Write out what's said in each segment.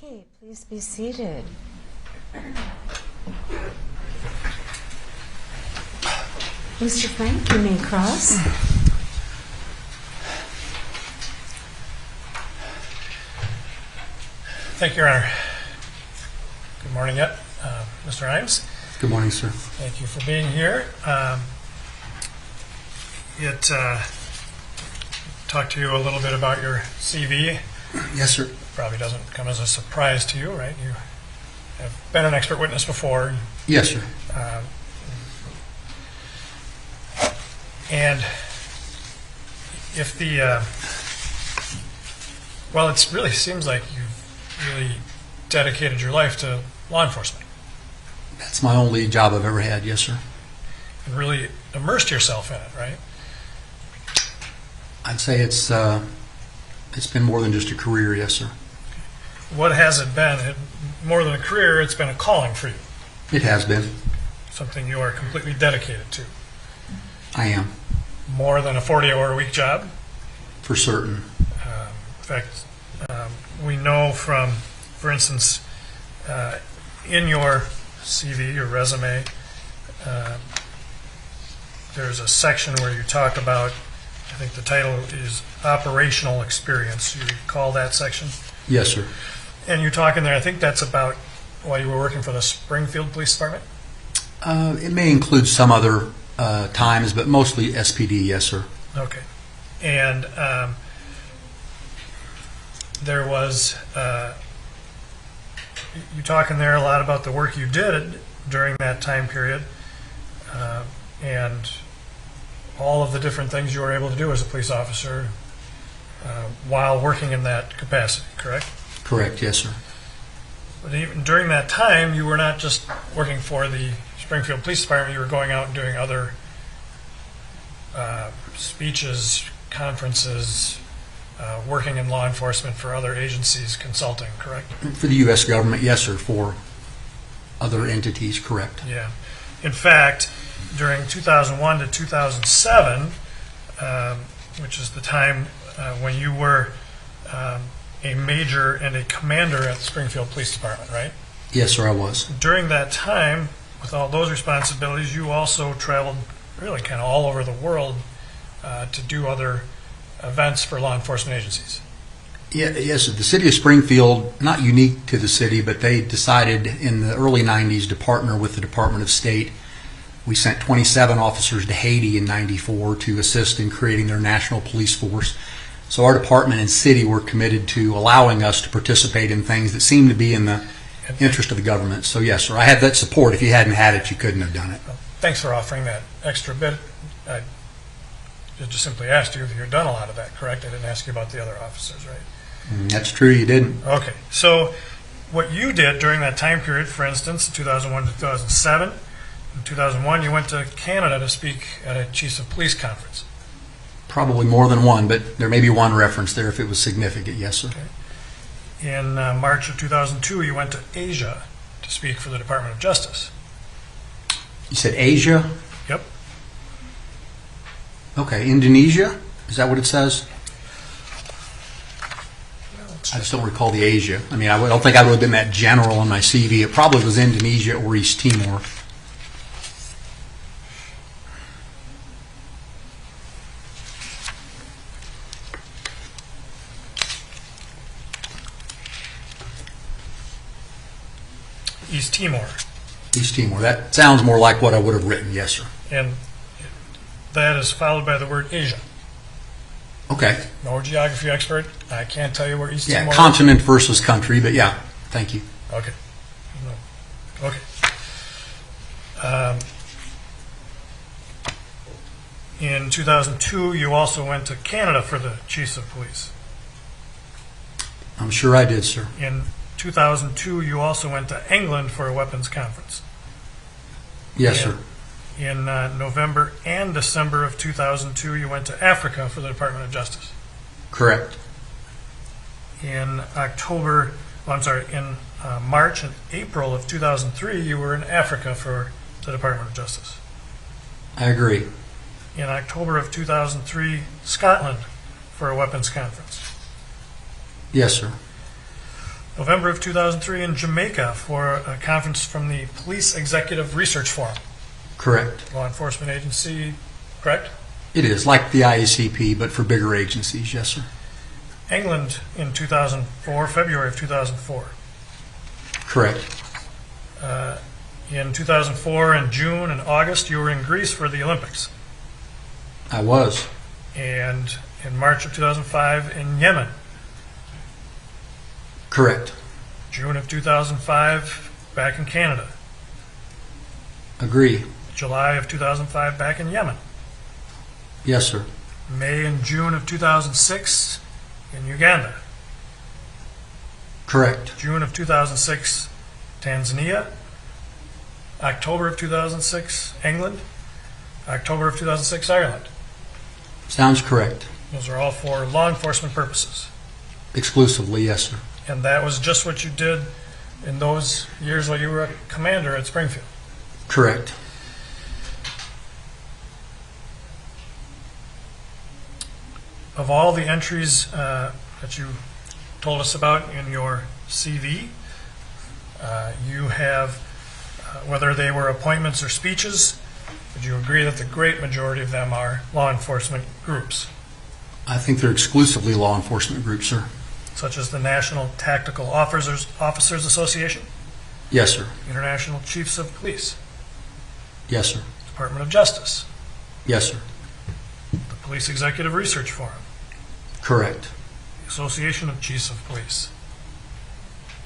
Okay, please be seated. Mr. Frank, you may cross. Thank you, Your Honor. Good morning yet, Mr. Imes. Good morning, sir. Thank you for being here. Talk to you a little bit about your CV. Yes, sir. Probably doesn't come as a surprise to you, right? You have been an expert witness before. Yes, sir. And if the, well, it really seems like you've really dedicated your life to law enforcement. That's my only job I've ever had. Yes, sir. And really immersed yourself in it, right? I'd say it's been more than just a career. Yes, sir. What has it been? More than a career, it's been a calling for you. It has been. Something you are completely dedicated to. I am. More than a 40-hour-a-week job? For certain. In fact, we know from, for instance, in your CV, your resume, there's a section where you talk about, I think the title is Operational Experience. You recall that section? Yes, sir. And you talk in there, I think that's about while you were working for the Springfield Police Department? It may include some other times, but mostly SPD. Yes, sir. Okay. And there was, you talk in there a lot about the work you did during that time period and all of the different things you were able to do as a police officer while working in that capacity, correct? Correct. Yes, sir. But even during that time, you were not just working for the Springfield Police Department, you were going out and doing other speeches, conferences, working in law enforcement for other agencies, consulting, correct? For the U.S. government, yes, sir. For other entities, correct. Yeah. In fact, during 2001 to 2007, which is the time when you were a major and a commander at the Springfield Police Department, right? Yes, sir, I was. During that time, with all those responsibilities, you also traveled really kind of all over the world to do other events for law enforcement agencies. Yeah, yes, the city of Springfield, not unique to the city, but they decided in the early 90s to partner with the Department of State. We sent 27 officers to Haiti in '94 to assist in creating their national police force. So our department and city were committed to allowing us to participate in things that seemed to be in the interest of the government. So yes, sir, I had that support. If you hadn't had it, you couldn't have done it. Well, thanks for offering that extra bit. I just simply asked you if you'd done a lot of that, correct? I didn't ask you about the other officers, right? That's true, you didn't. Okay, so what you did during that time period, for instance, 2001 to 2007, in 2001 you went to Canada to speak at a Chiefs of Police conference. Probably more than one, but there may be one reference there if it was significant, yes, sir. Okay. In March of 2002, you went to Asia to speak for the Department of Justice. You said Asia? Yep. Okay, Indonesia? Is that what it says? I just don't recall the Asia. I mean, I don't think I would have been that general on my CV. It probably was Indonesia or East Timor. East Timor. East Timor. That sounds more like what I would have written, yes, sir. And that is followed by the word Asia. Okay. No geography expert. I can't tell you where East Timor is. Continent versus country, but yeah, thank you. Okay. Okay. In 2002, you also went to Canada for the Chiefs of Police. I'm sure I did, sir. In 2002, you also went to England for a weapons conference. Yes, sir. In November and December of 2002, you went to Africa for the Department of Justice. Correct. In March and April of 2003, you were in Africa for the Department of Justice. I agree. In October of 2003, Scotland for a weapons conference. Yes, sir. November of 2003 in Jamaica for a conference from the Police Executive Research Forum. Correct. Law enforcement agency, correct? It is, like the IACP, but for bigger agencies, yes, sir. England in 2004, February of 2004. Correct. In 2004, in June and August, you were in Greece for the Olympics. I was. And in March of 2005 in Yemen. Correct. June of 2005 back in Canada. Agree. July of 2005 back in Yemen. Yes, sir. May and June of 2006 in Uganda. Correct. June of 2006 Tanzania. October of 2006 England. October of 2006 Ireland. Sounds correct. Those are all for law enforcement purposes. Exclusively, yes, sir. And that was just what you did in those years while you were a commander at Springfield. Correct. Of all the entries that you told us about in your CV, you have, whether they were appointments or speeches, would you agree that the great majority of them are law enforcement groups, I think they're exclusively law enforcement groups, sir. such as the National Tactical Officers Association, Yes, sir. International Chiefs of Police, Yes, sir. Department of Justice, Yes, sir. the Police Executive Research Forum, Correct. the Association of Chiefs of Police,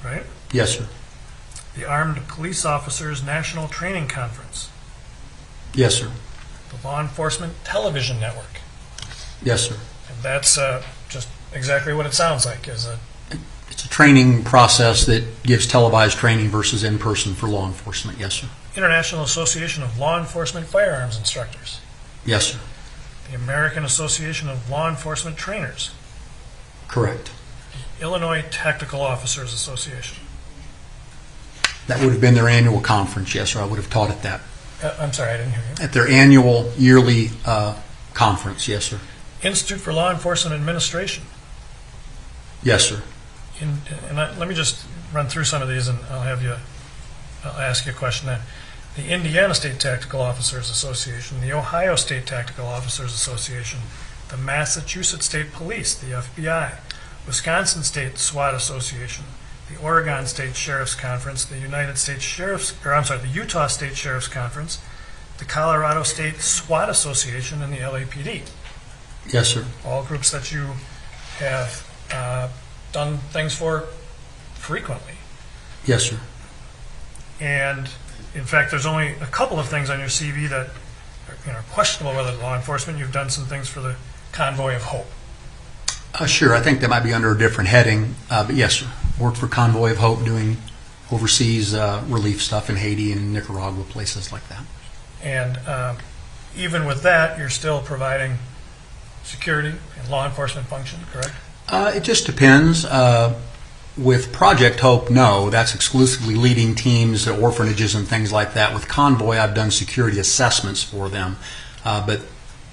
right? Yes, sir. The Armed Police Officers National Training Conference, Yes, sir. the Law Enforcement Television Network. Yes, sir. And that's just exactly what it sounds like, is a It's a training process that gives televised training versus in-person for law enforcement. Yes, sir. International Association of Law Enforcement Firearms Instructors, Yes, sir. the American Association of Law Enforcement Trainers, Correct. the Illinois Tactical Officers Association. That would have been their annual conference, yes, sir. I would have taught at that. I'm sorry, I didn't hear you. At their annual yearly conference, yes, sir. Institute for Law Enforcement Administration. Yes, sir. Let me just run through some of these, and I'll ask you a question then. The Indiana State Tactical Officers Association, the Ohio State Tactical Officers Association, the Massachusetts State Police, the FBI, Wisconsin State SWAT Association, the Oregon State Sheriff's Conference, the Utah State Sheriff's Conference, the Colorado State SWAT Association, and the LAPD. Yes, sir. All groups that you have done things for frequently. Yes, sir. And in fact, there's only a couple of things on your CV that are questionable whether law enforcement. You've done some things for the Convoy of Hope. Sure. I think that might be under a different heading. But yes, sir. Worked for Convoy of Hope doing overseas relief stuff in Haiti and Nicaragua, places like that. And even with that, you're still providing security and law enforcement function, correct? It just depends. With Project Hope, no. That's exclusively leading teams to orphanages and things like that. With Convoy, I've done security assessments for them. But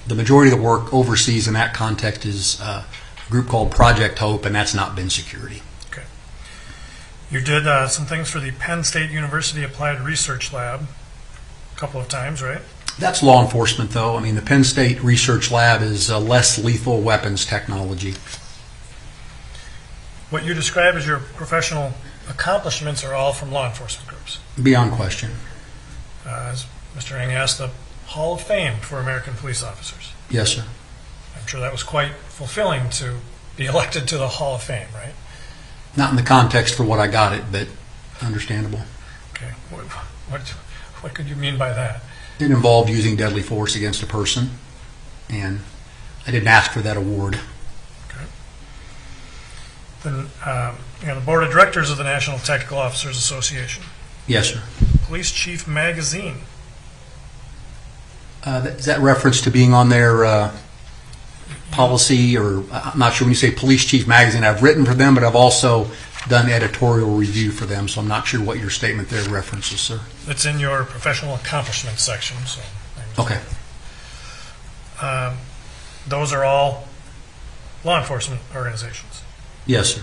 the majority of the work overseas in that context is a group called Project Hope, and that's not been security. Okay. You did some things for the Penn State University Applied Research Lab a couple of times, right? That's law enforcement, though. I mean, the Penn State Research Lab is less lethal weapons technology. What you describe as your professional accomplishments are all from law enforcement groups. Beyond question. As Mr. Ng asked, the Hall of Fame for American police officers. Yes, sir. I'm sure that was quite fulfilling to be elected to the Hall of Fame, right? Not in the context for what I got it, but understandable. Okay. What could you mean by that? It involved using deadly force against a person, and I didn't ask for that award. Then, the Board of Directors of the National Tactical Officers Association. Yes, sir. Police Chief Magazine. Is that reference to being on their policy, or I'm not sure when you say Police Chief Magazine. I've written for them, but I've also done editorial review for them, so I'm not sure what your statement there references, sir. It's in your professional accomplishments section. So Okay. Those are all law enforcement organizations. Yes, sir.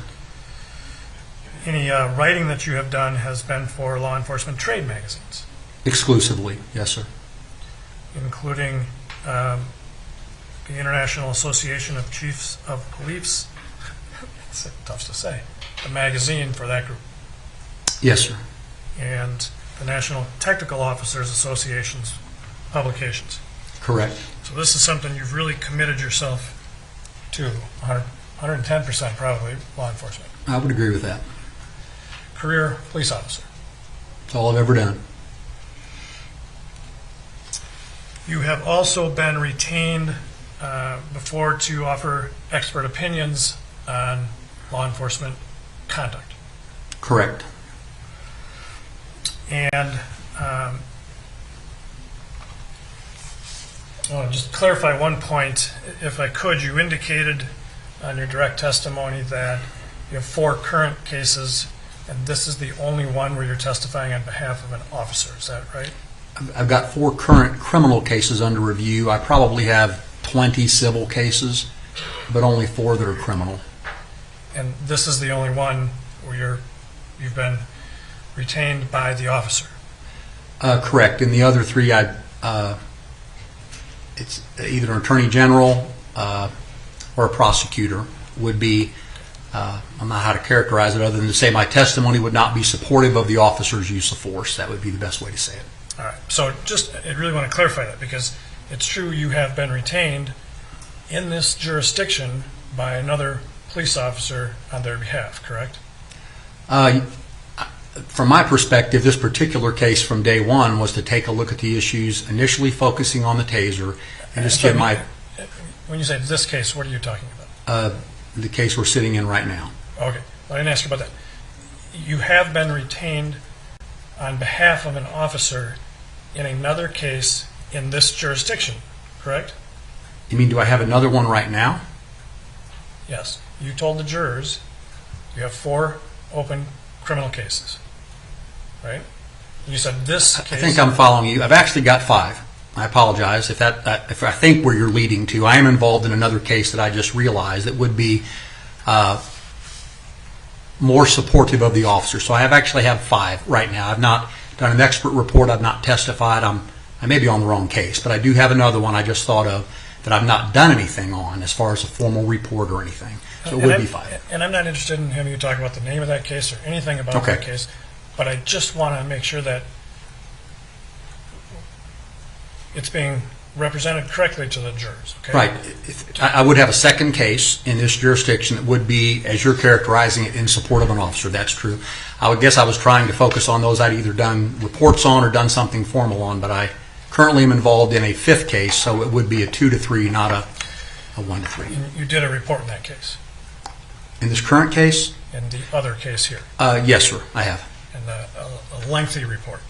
Any writing that you have done has been for law enforcement trade magazines, Exclusively, yes, sir. including the International Association of Chiefs of Police. It's tough to say. The magazine for that group. Yes, sir. And the National Technical Officers Association's publications. Correct. So this is something you've really committed yourself to, 110% probably, law enforcement. I would agree with that. Career police officer. It's all I've ever done. You have also been retained before to offer expert opinions on law enforcement conduct. Correct. And I want to just clarify one point, if I could. You indicated on your direct testimony that you have 4 current cases, and this is the only one where you're testifying on behalf of an officer. Is that right? I've got 4 current criminal cases under review. I probably have 20 civil cases, but only 4 that are criminal. And this is the only one where you've been retained by the officer. Correct. In the other 3, it's either an attorney general or a prosecutor would be. I don't know how to characterize it other than to say my testimony would not be supportive of the officer's use of force. That would be the best way to say it. All right. So I really want to clarify that, because it's true you have been retained in this jurisdiction by another police officer on their behalf, correct? From my perspective, this particular case from day one was to take a look at the issues, initially focusing on the taser, and just give my... When you say this case, what are you talking about? The case we're sitting in right now. Okay. Well, I didn't ask you about that. You have been retained on behalf of an officer in another case in this jurisdiction, correct? You mean, do I have another one right now? Yes. You told the jurors you have 4 open criminal cases, right? You said this case... I think I'm following you. I've actually got 5. I apologize if I think where you're leading to. I am involved in another case that I just realized that would be more supportive of the officer. So I actually have 5 right now. I've not done an expert report. I've not testified. I may be on the wrong case, but I do have another one I just thought of that I've not done anything on as far as a formal report or anything. So it would be 5. And I'm not interested in having you talk about the name of that case or anything about Okay. that case, but I just want to make sure that it's being represented correctly to the jurors. Okay? Right. I would have a second case in this jurisdiction that would be, as you're characterizing it, in support of an officer. That's true. I would guess I was trying to focus on those I'd either done reports on or done something formal on, but I currently am involved in a 5th case, so it would be a 2 to 3, not a 1 to 3. You did a report in that case, In this current case? in the other case here, Yes, sir, I have. and a lengthy report.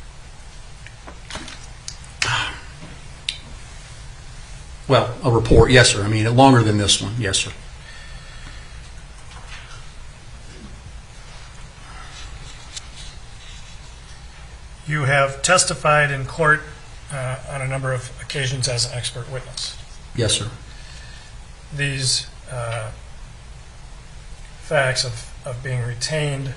Well, a report, yes, sir. I mean, longer than this one, yes, sir. You have testified in court on a number of occasions as an expert witness. Yes, sir. These facts of being retained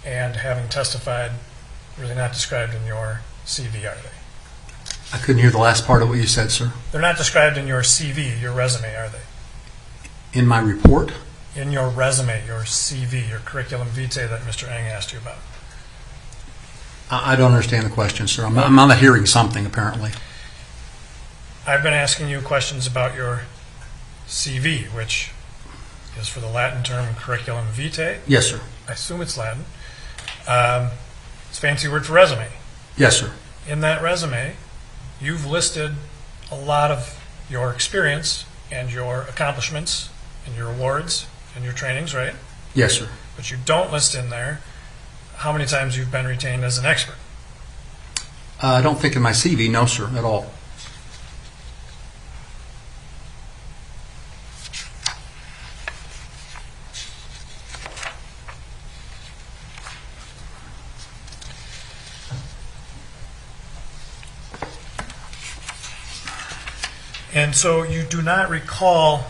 and having testified really not described in your CV, are they? I couldn't hear the last part of what you said, sir. They're not described in your CV, your resume, are they? In my report? In your resume, your CV, your curriculum vitae that Mr. Eng asked you about. I don't understand the question, sir. I'm not hearing something, apparently. I've been asking you questions about your CV, which is for the Latin term curriculum vitae. Yes, sir. I assume it's Latin. It's a fancy word for resume. Yes, sir. In that resume, you've listed a lot of your experience and your accomplishments and your awards and your trainings, right? Yes, sir. But you don't list in there how many times you've been retained as an expert. I don't think in my CV, no, sir, at all. And so you do not recall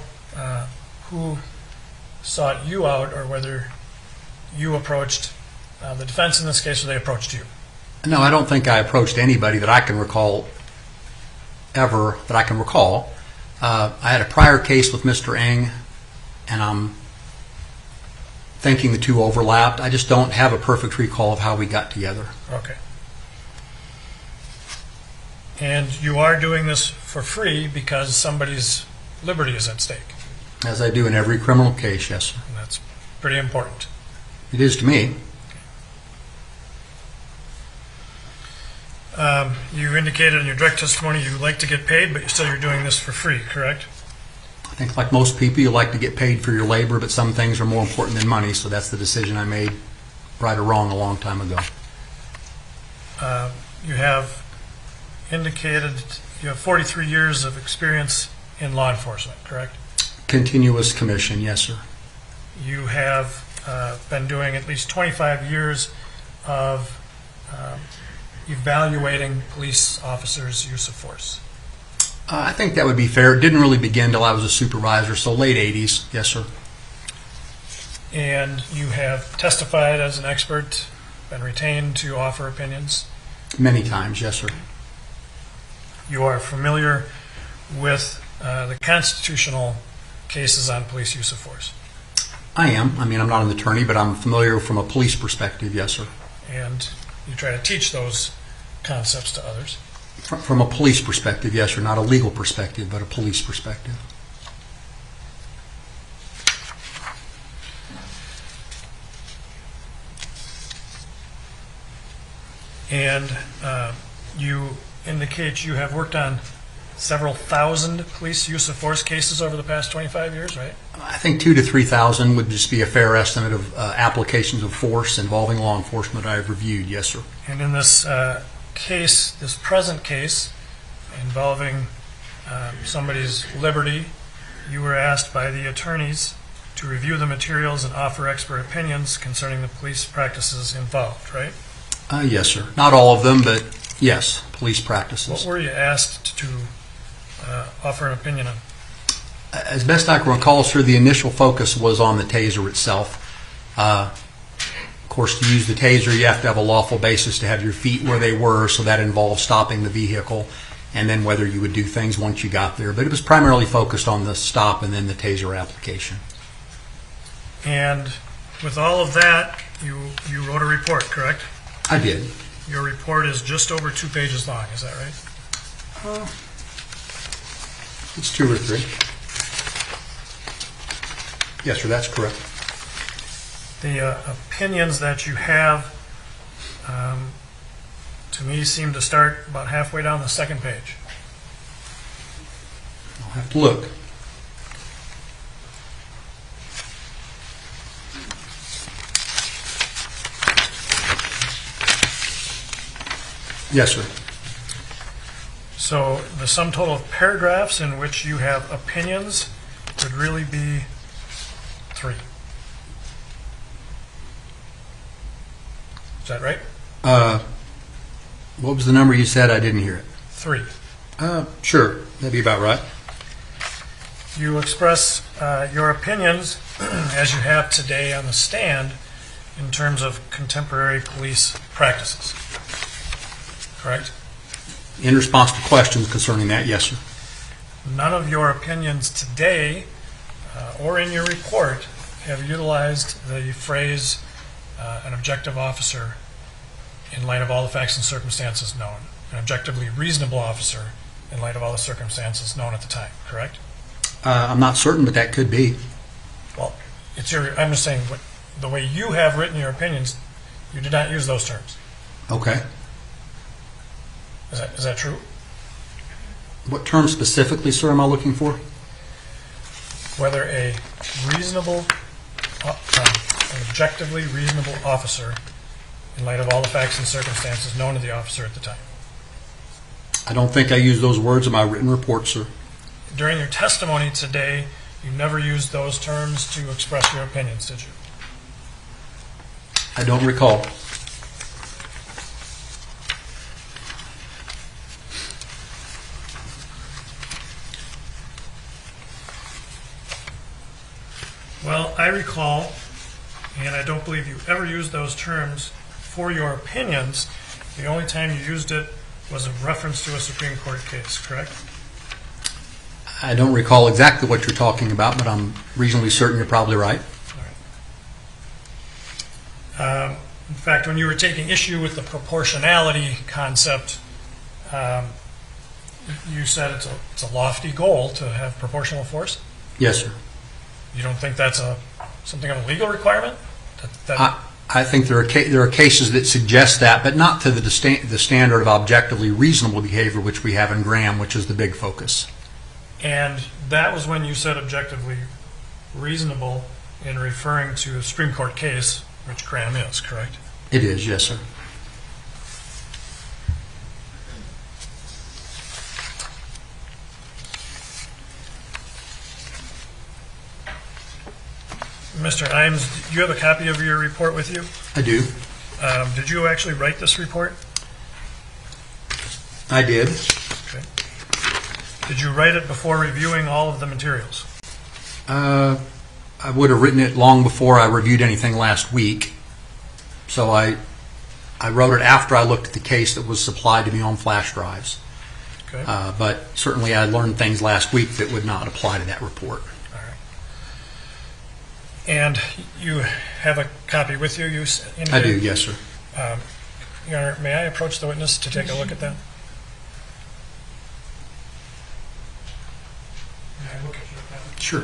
who sought you out or whether you approached the defense in this case, or they approached you? No, I don't think I approached anybody that I can recall ever that I can recall. I had a prior case with Mr. Eng, and I'm thinking the two overlapped. I just don't have a perfect recall of how we got together. Okay. And you are doing this for free because somebody's liberty is at stake. As I do in every criminal case, yes, sir. And that's pretty important. It is to me. You indicated in your direct testimony you like to get paid, but you're doing this for free, correct? I think like most people, you like to get paid for your labor, but some things are more important than money, so that's the decision I made, right or wrong, a long time ago. You have indicated you have 43 years of experience in law enforcement, correct? Continuous commission, yes, sir. You have been doing at least 25 years of evaluating police officers' use of force. I think that would be fair. It didn't really begin until I was a supervisor, so late 80s, yes, sir. And you have testified as an expert, been retained to offer opinions. Many times, yes, sir. You are familiar with the constitutional cases on police use of force. I am. I mean, I'm not an attorney, but I'm familiar from a police perspective, yes, sir. And you try to teach those concepts to others. From a police perspective, yes, sir. Not a legal perspective, but a police perspective. And you indicate you have worked on several thousand police use of force cases over the past 25 years, right? I think 2,000 to 3,000 would just be a fair estimate of applications of force involving law enforcement I've reviewed, yes, sir. And in this case, this present case involving somebody's liberty, you were asked by the attorneys to review the materials and offer expert opinions concerning the police practices involved, right? Yes, sir. Not all of them, but yes, police practices. What were you asked to offer an opinion on? As best I can recall, sir, the initial focus was on the taser itself. Of course, to use the taser, you have to have a lawful basis to have your feet where they were, so that involves stopping the vehicle, and then whether you would do things once you got there. But it was primarily focused on the stop and then the taser application. And with all of that, you wrote a report, correct? I did. Your report is just over 2 pages long, is that right? It's 2 or 3. Yes, sir, that's correct. The opinions that you have, to me, seem to start about halfway down the second page. I'll have to look. Yes, sir. So the sum total of paragraphs in which you have opinions would really be 3. Is that right? What was the number you said? I didn't hear it. 3. Sure. That'd be about right. You express your opinions as you have today on the stand in terms of contemporary police practices. Correct? In response to questions concerning that, yes, sir. None of your opinions today or in your report have utilized the phrase an objective officer in light of all the facts and circumstances known, an objectively reasonable officer in light of all the circumstances known at the time, correct? I'm not certain, but that could be. Well, I'm just saying, the way you have written your opinions, you did not use those terms. Okay. Is that true? What term specifically, sir, am I looking for? Whether an objectively reasonable officer in light of all the facts and circumstances known to the officer at the time. I don't think I used those words in my written report, sir. During your testimony today, you never used those terms to express your opinions, did you? I don't recall. Well, I recall and I don't believe you ever used those terms for your opinions. The only time you used it was a reference to a Supreme Court case, correct? I don't recall exactly what you're talking about, but I'm reasonably certain you're probably right. In fact, when you were taking issue with the proportionality concept, you said it's a lofty goal to have proportional force. Yes, sir. You don't think that's something of a legal requirement? I think there are cases that suggest that, but not to the standard of objectively reasonable behavior, which we have in Graham, which is the big focus. And that was when you said objectively reasonable in referring to a Supreme Court case, which Graham is, correct? It is, yes, sir. Mr. Imes, do you have a copy of your report with you? I do. Did you actually write this report? I did. Okay. Did you write it before reviewing all of the materials? I would have written it long before I reviewed anything last week. So I wrote it after I looked at the case that was supplied to me on flash drives. Okay. But certainly I learned things last week that would not apply to that report. All right. And you have a copy with you? I do, yes, sir. Your Honor, may I approach the witness to take a look at that? May I look at your copy? Sure.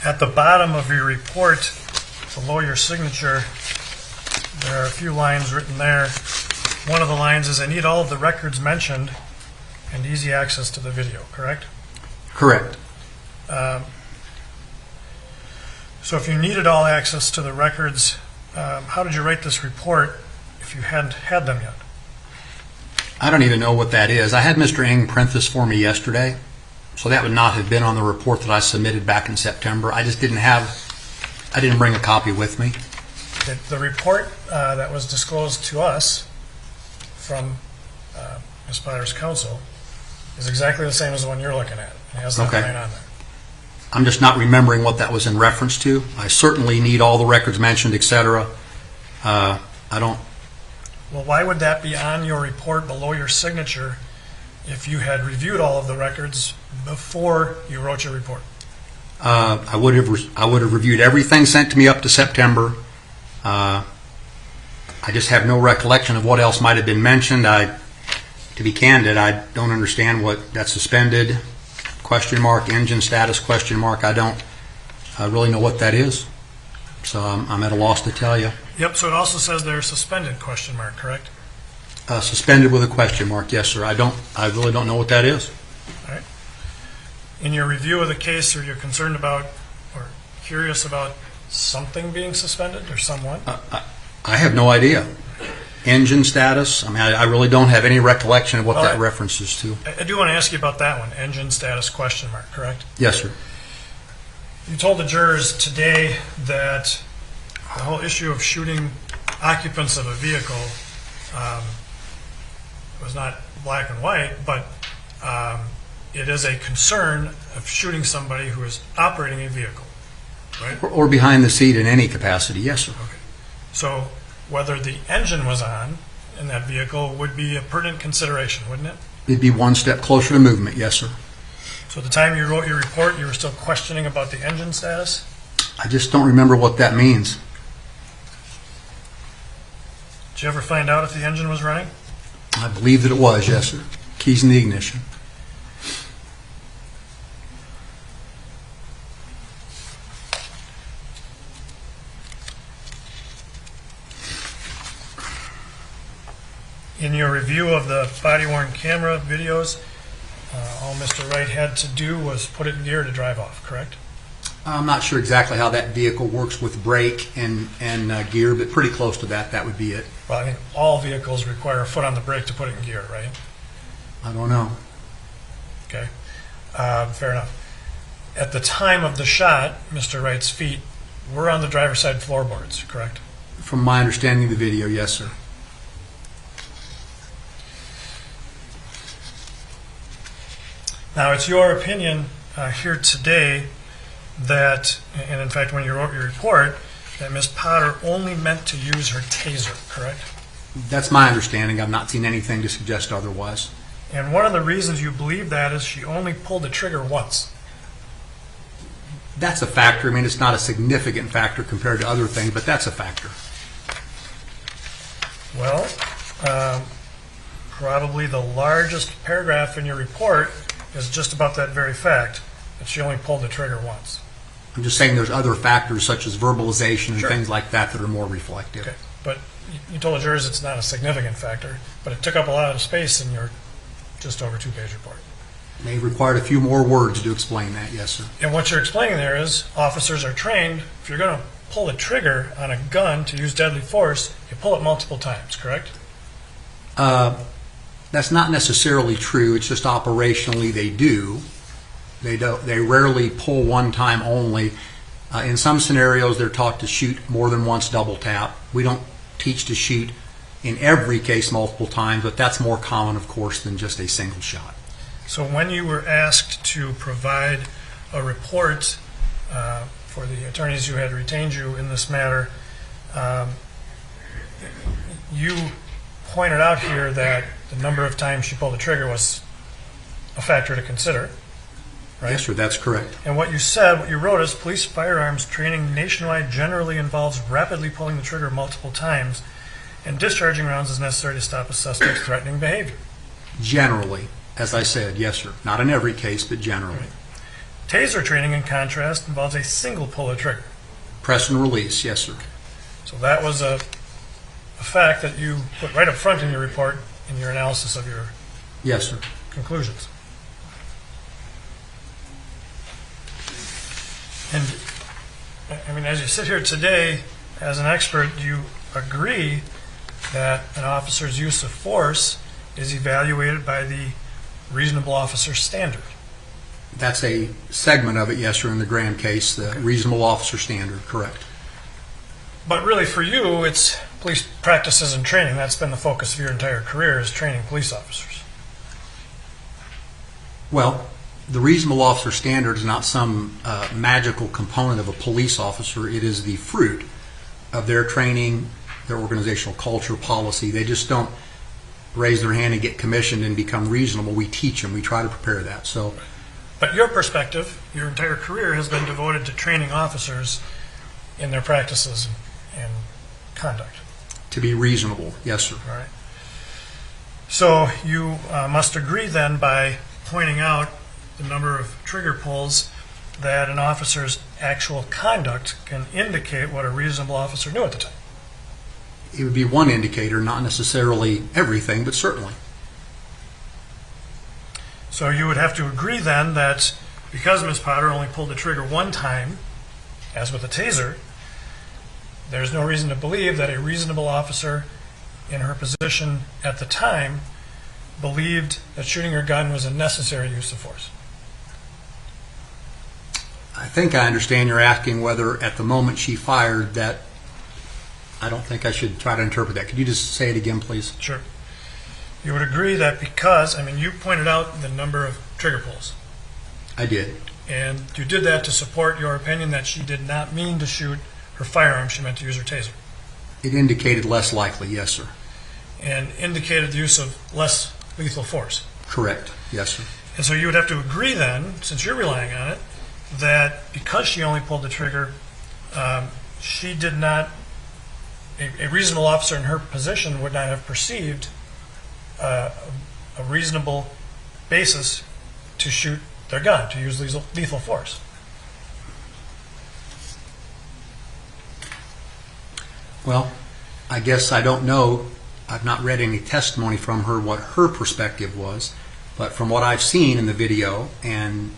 At the bottom of your report, below your signature, there are a few lines written there. One of the lines is, I need all of the records mentioned and easy access to the video, correct? Correct. So if you needed all access to the records, how did you write this report if you hadn't had them yet? I don't even know what that is. I had Mr. Ng print this for me yesterday, so that would not have been on the report that I submitted back in September. I just I didn't bring a copy with me. The report that was disclosed to us from Ms. Potter's counsel is exactly the same as the one you're looking at. It has that Okay. line on there. I'm just not remembering what that was in reference to. I certainly need all the records mentioned, etc. I don't. Well, why would that be on your report below your signature if you had reviewed all of the records before you wrote your report? I would have reviewed everything sent to me up to September. I just have no recollection of what else might have been mentioned. To be candid, I don't understand what that suspended ? Engine status ? I don't really know what that is. So I'm at a loss to tell you. Yep, so it also says they're suspended ? Correct? Suspended with a question mark, yes, sir. I really don't know what that is. All right. In your review of the case, are you concerned about or curious about something being suspended or someone? I have no idea. Engine status, I mean, I really don't have any recollection of what that references to. I do want to ask you about that one, engine status ? Correct? Yes, sir. You told the jurors today that the whole issue of shooting occupants of a vehicle was not black and white, but it is a concern of shooting somebody who is operating a vehicle, right? Or behind the seat in any capacity, yes, sir. Okay. So whether the engine was on in that vehicle would be a pertinent consideration, wouldn't it? It'd be one step closer to movement, yes, sir. So at the time you wrote your report, you were still questioning about the engine status? I just don't remember what that means. Did you ever find out if the engine was running? I believe that it was, yes, sir. Keys in the ignition. In your review of the body-worn camera videos, all Mr. Wright had to do was put it in gear to drive off, correct? I'm not sure exactly how that vehicle works with brake and gear, but pretty close to that. That would be it. Well, I think all vehicles require a foot on the brake to put it in gear, right? I don't know. Okay. Fair enough. At the time of the shot, Mr. Wright's feet were on the driver's side floorboards, correct? From my understanding of the video, yes, sir. Now, it's your opinion here today that, and in fact when you wrote your report, that Ms. Potter only meant to use her taser, correct? That's my understanding. I've not seen anything to suggest otherwise. And one of the reasons you believe that is she only pulled the trigger once. That's a factor. I mean, it's not a significant factor compared to other things, but that's a factor. Well, probably the largest paragraph in your report is just about that very fact, that she only pulled the trigger once. I'm just saying there's other factors such as verbalization and Sure. things like that that are more reflective. Okay, but you told the jurors it's not a significant factor, but it took up a lot of space in your just over two-page report. May have required a few more words to explain that, yes, sir. And what you're explaining there is officers are trained, if you're going to pull the trigger on a gun to use deadly force, you pull it multiple times, correct? That's not necessarily true. It's just operationally they do. They rarely pull one time only. In some scenarios, they're taught to shoot more than once double tap. We don't teach to shoot in every case multiple times, but that's more common, of course, than just a single shot. So when you were asked to provide a report for the attorneys who had retained you in this matter, you pointed out here that the number of times she pulled the trigger was a factor to consider, right? Yes, sir, that's correct. And what you wrote is police firearms training nationwide generally involves rapidly pulling the trigger multiple times, and discharging rounds is necessary to stop a suspect's threatening behavior. Generally, as I said, yes, sir. Not in every case, but generally. Right. Taser training, in contrast, involves a single pull of trigger. Press and release, yes, sir. So that was a fact that you put right up front in your report in your analysis of your Yes, sir. conclusions. And, I mean, as you sit here today, as an expert, you agree that an officer's use of force is evaluated by the reasonable officer standard. That's a segment of it, yes, sir, in the Graham case, the reasonable officer standard, correct. But really for you, it's police practices and training. That's been the focus of your entire career, is training police officers. Well, the reasonable officer standard is not some magical component of a police officer. It is the fruit of their training, their organizational culture, policy. They just don't raise their hand and get commissioned and become reasonable. We teach them. We try to prepare that. So, But your perspective, your entire career has been devoted to training officers in their practices and conduct. to be reasonable, yes, sir. All right. So you must agree then, by pointing out the number of trigger pulls, that an officer's actual conduct can indicate what a reasonable officer knew at the time. It would be one indicator, not necessarily everything, but certainly. So you would have to agree then that because Ms. Potter only pulled the trigger one time, as with a taser, there's no reason to believe that a reasonable officer in her position at the time believed that shooting her gun was a necessary use of force. I think I understand you're asking whether at the moment she fired that. I don't think I should try to interpret that. Could you just say it again, please? Sure. You would agree that because, you pointed out the number of trigger pulls, I did. and you did that to support your opinion that she did not mean to shoot her firearm, she meant to use her taser, It indicated less likely, yes, sir. and indicated the use of less lethal force. Correct, yes, sir. And so you would have to agree then, since you're relying on it, that because she only pulled the trigger, she did not, a reasonable officer in her position would not have perceived a reasonable basis to shoot their gun, to use lethal force. Well, I guess I don't know. I've not read any testimony from her what her perspective was, but from what I've seen in the video, and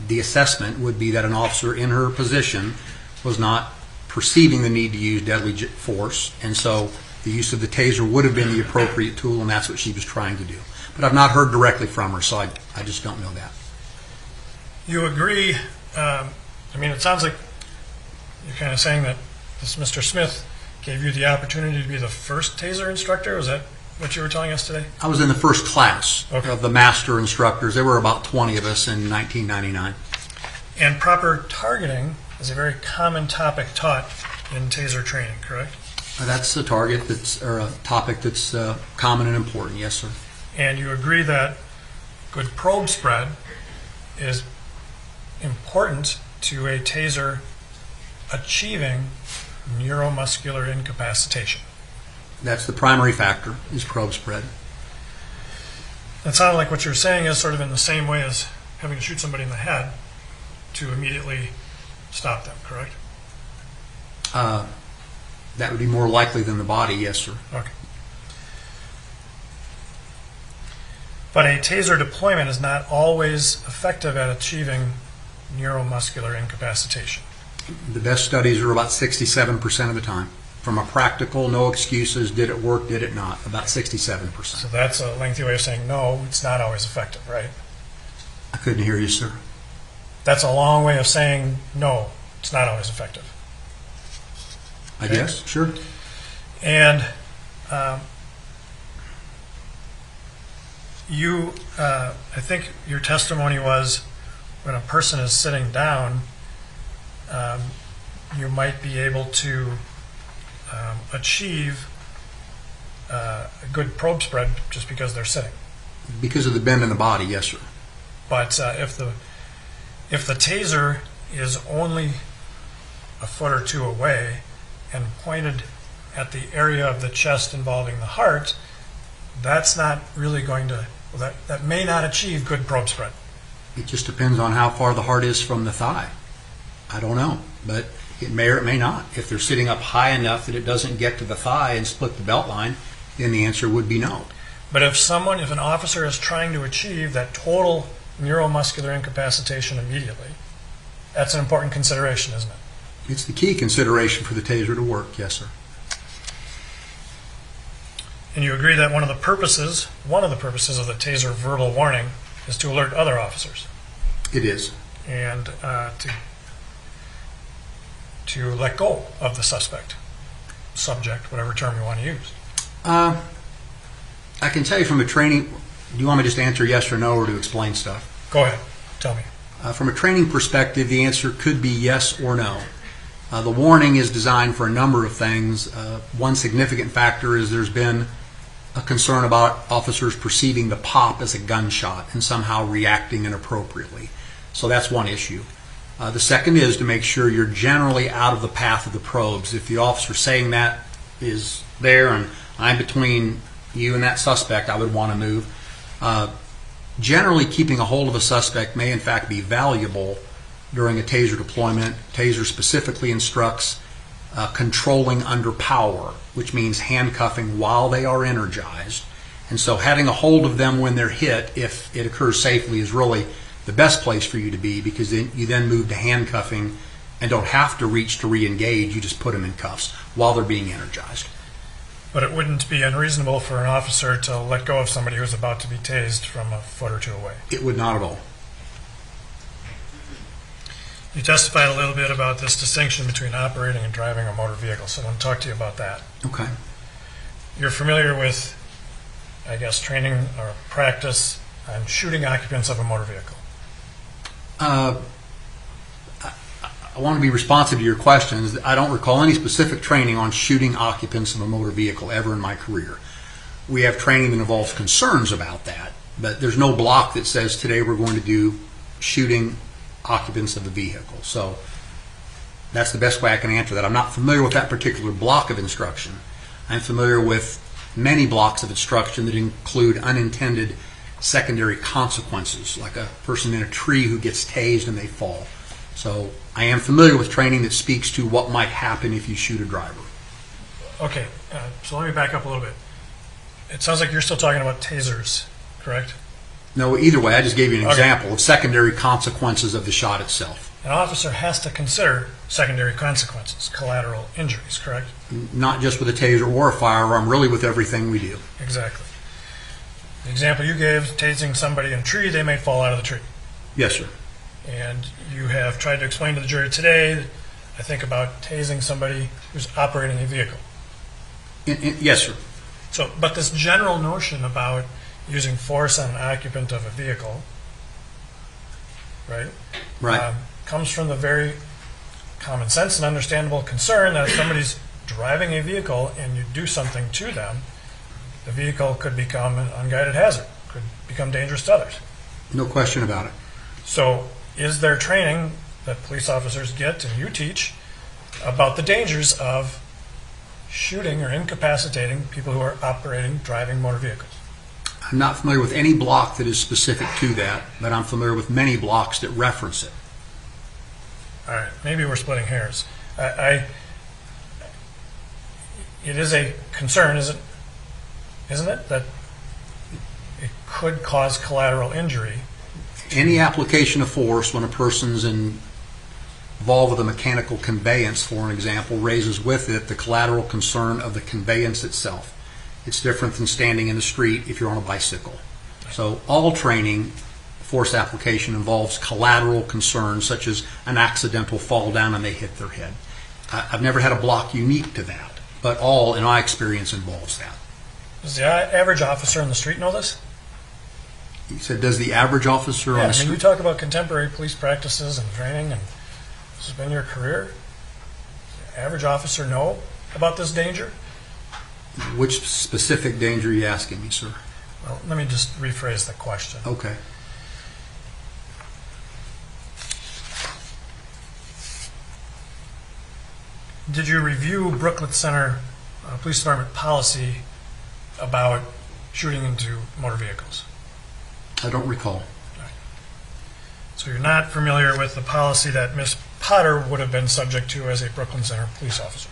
the assessment would be that an officer in her position was not perceiving the need to use deadly force, and so the use of the taser would have been the appropriate tool, and that's what she was trying to do. But I've not heard directly from her, so I just don't know that. You agree, it sounds like you're kind of saying that this Mr. Smith gave you the opportunity to be the first taser instructor. Was that what you were telling us today? I was in the first class Okay. of the master instructors. There were about 20 of us in 1999. And proper targeting is a very common topic taught in taser training, correct? That's a topic that's common and important. Yes, sir. And you agree that good probe spread is important to a taser achieving neuromuscular incapacitation. That's the primary factor, is probe spread. It sounded like what you're saying is sort of in the same way as having to shoot somebody in the head to immediately stop them, correct? That would be more likely than the body, yes, sir. Okay. But a taser deployment is not always effective at achieving neuromuscular incapacitation. The best studies are about 67% of the time. From a practical, no excuses, did it work, did it not, about 67%. So that's a lengthy way of saying no, it's not always effective, right? I couldn't hear you, sir. That's a long way of saying no, it's not always effective. I guess, sure. And I think your testimony was when a person is sitting down, you might be able to achieve a good probe spread just because they're sitting. Because of the bend in the body, yes, sir. But if the taser is only a foot or two away and pointed at the area of the chest involving the heart, that's not really going to, that may not achieve good probe spread. It just depends on how far the heart is from the thigh. I don't know, but it may or it may not. If they're sitting up high enough that it doesn't get to the thigh and split the belt line, then the answer would be no. But if an officer is trying to achieve that total neuromuscular incapacitation immediately, that's an important consideration, isn't it? It's the key consideration for the taser to work, yes, sir. And you agree that one of the purposes of the taser verbal warning is to alert other officers. It is. And to let go of the suspect, subject, whatever term you want to use. I can tell you from a training, do you want me to just answer yes or no or to explain stuff? Go ahead, tell me. From a training perspective, the answer could be yes or no. The warning is designed for a number of things. One significant factor is there's been a concern about officers perceiving the pop as a gunshot and somehow reacting inappropriately. So that's one issue. The second is to make sure you're generally out of the path of the probes. If the officer saying that is there and I'm between you and that suspect, I would want to move. Generally, keeping a hold of a suspect may in fact be valuable during a taser deployment. Taser specifically instructs controlling under power, which means handcuffing while they are energized. And so having a hold of them when they're hit, if it occurs safely, is really the best place for you to be, because then you then move to handcuffing and don't have to reach to re-engage. You just put them in cuffs while they're being energized. But it wouldn't be unreasonable for an officer to let go of somebody who's about to be tased from a foot or two away. It would not at all. You testified a little bit about this distinction between operating and driving a motor vehicle, so I want to talk to you about that. Okay. You're familiar with, I guess, training or practice on shooting occupants of a motor vehicle. I want to be responsive to your questions. I don't recall any specific training on shooting occupants of a motor vehicle ever in my career. We have training that involves concerns about that, but there's no block that says today we're going to do shooting occupants of the vehicle. So that's the best way I can answer that. I'm not familiar with that particular block of instruction. I'm familiar with many blocks of instruction that include unintended secondary consequences, like a person in a tree who gets tased and they fall. So I am familiar with training that speaks to what might happen if you shoot a driver. Okay, so let me back up a little bit. It sounds like you're still talking about tasers, correct? No, either way, I just gave you an example of secondary consequences of the shot itself. An officer has to consider secondary consequences, collateral injuries, correct? Not just with a taser or a firearm, really with everything we do. Exactly. The example you gave, tasing somebody in a tree, they may fall out of the tree. Yes, sir. And you have tried to explain to the jury today, I think, about tasing somebody who's operating a vehicle. Yes, sir. So, but this general notion about using force on an occupant of a vehicle, right? Right. Comes from the very common sense and understandable concern that if somebody's driving a vehicle and you do something to them, the vehicle could become an unguided hazard, could become dangerous to others. No question about it. So is there training that police officers get and you teach about the dangers of shooting or incapacitating people who are driving motor vehicles? I'm not familiar with any block that is specific to that, but I'm familiar with many blocks that reference it. All right, maybe we're splitting hairs. It is a concern, isn't it, that it could cause collateral injury. Any application of force when a person's involved with a mechanical conveyance, for an example, raises with it the collateral concern of the conveyance itself. It's different than standing in the street if you're on a bicycle. So all training, force application, involves collateral concerns such as an accidental fall down and they hit their head. I've never had a block unique to that, but all, in my experience, involves that. Does the average officer on the street know this? You said, does the average officer on the Yeah, I mean, street? you talk about contemporary police practices and training, and this has been your career. Does the average officer know about this danger? Which specific danger are you asking me, sir? Well, let me just rephrase the question. Okay. Did you review Brooklet Center Police Department policy about shooting into motor vehicles? I don't recall. So you're not familiar with the policy that Ms. Potter would have been subject to as a Brooklyn Center police officer?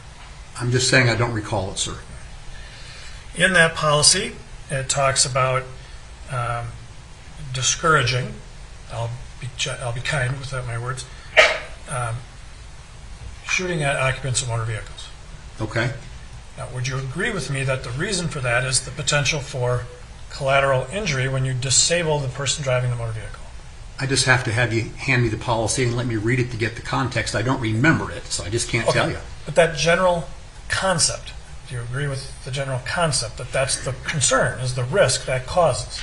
I'm just saying I don't recall it, sir. In that policy, it talks about discouraging, I'll be kind with my words, shooting at occupants of motor vehicles. Okay. Now, would you agree with me that the reason for that is the potential for collateral injury when you disable the person driving the motor vehicle? I just have to have you hand me the policy and let me read it to get the context. I don't remember it, so I just can't tell you. But that general concept, do you agree with the general concept that that's the concern, is the risk that causes?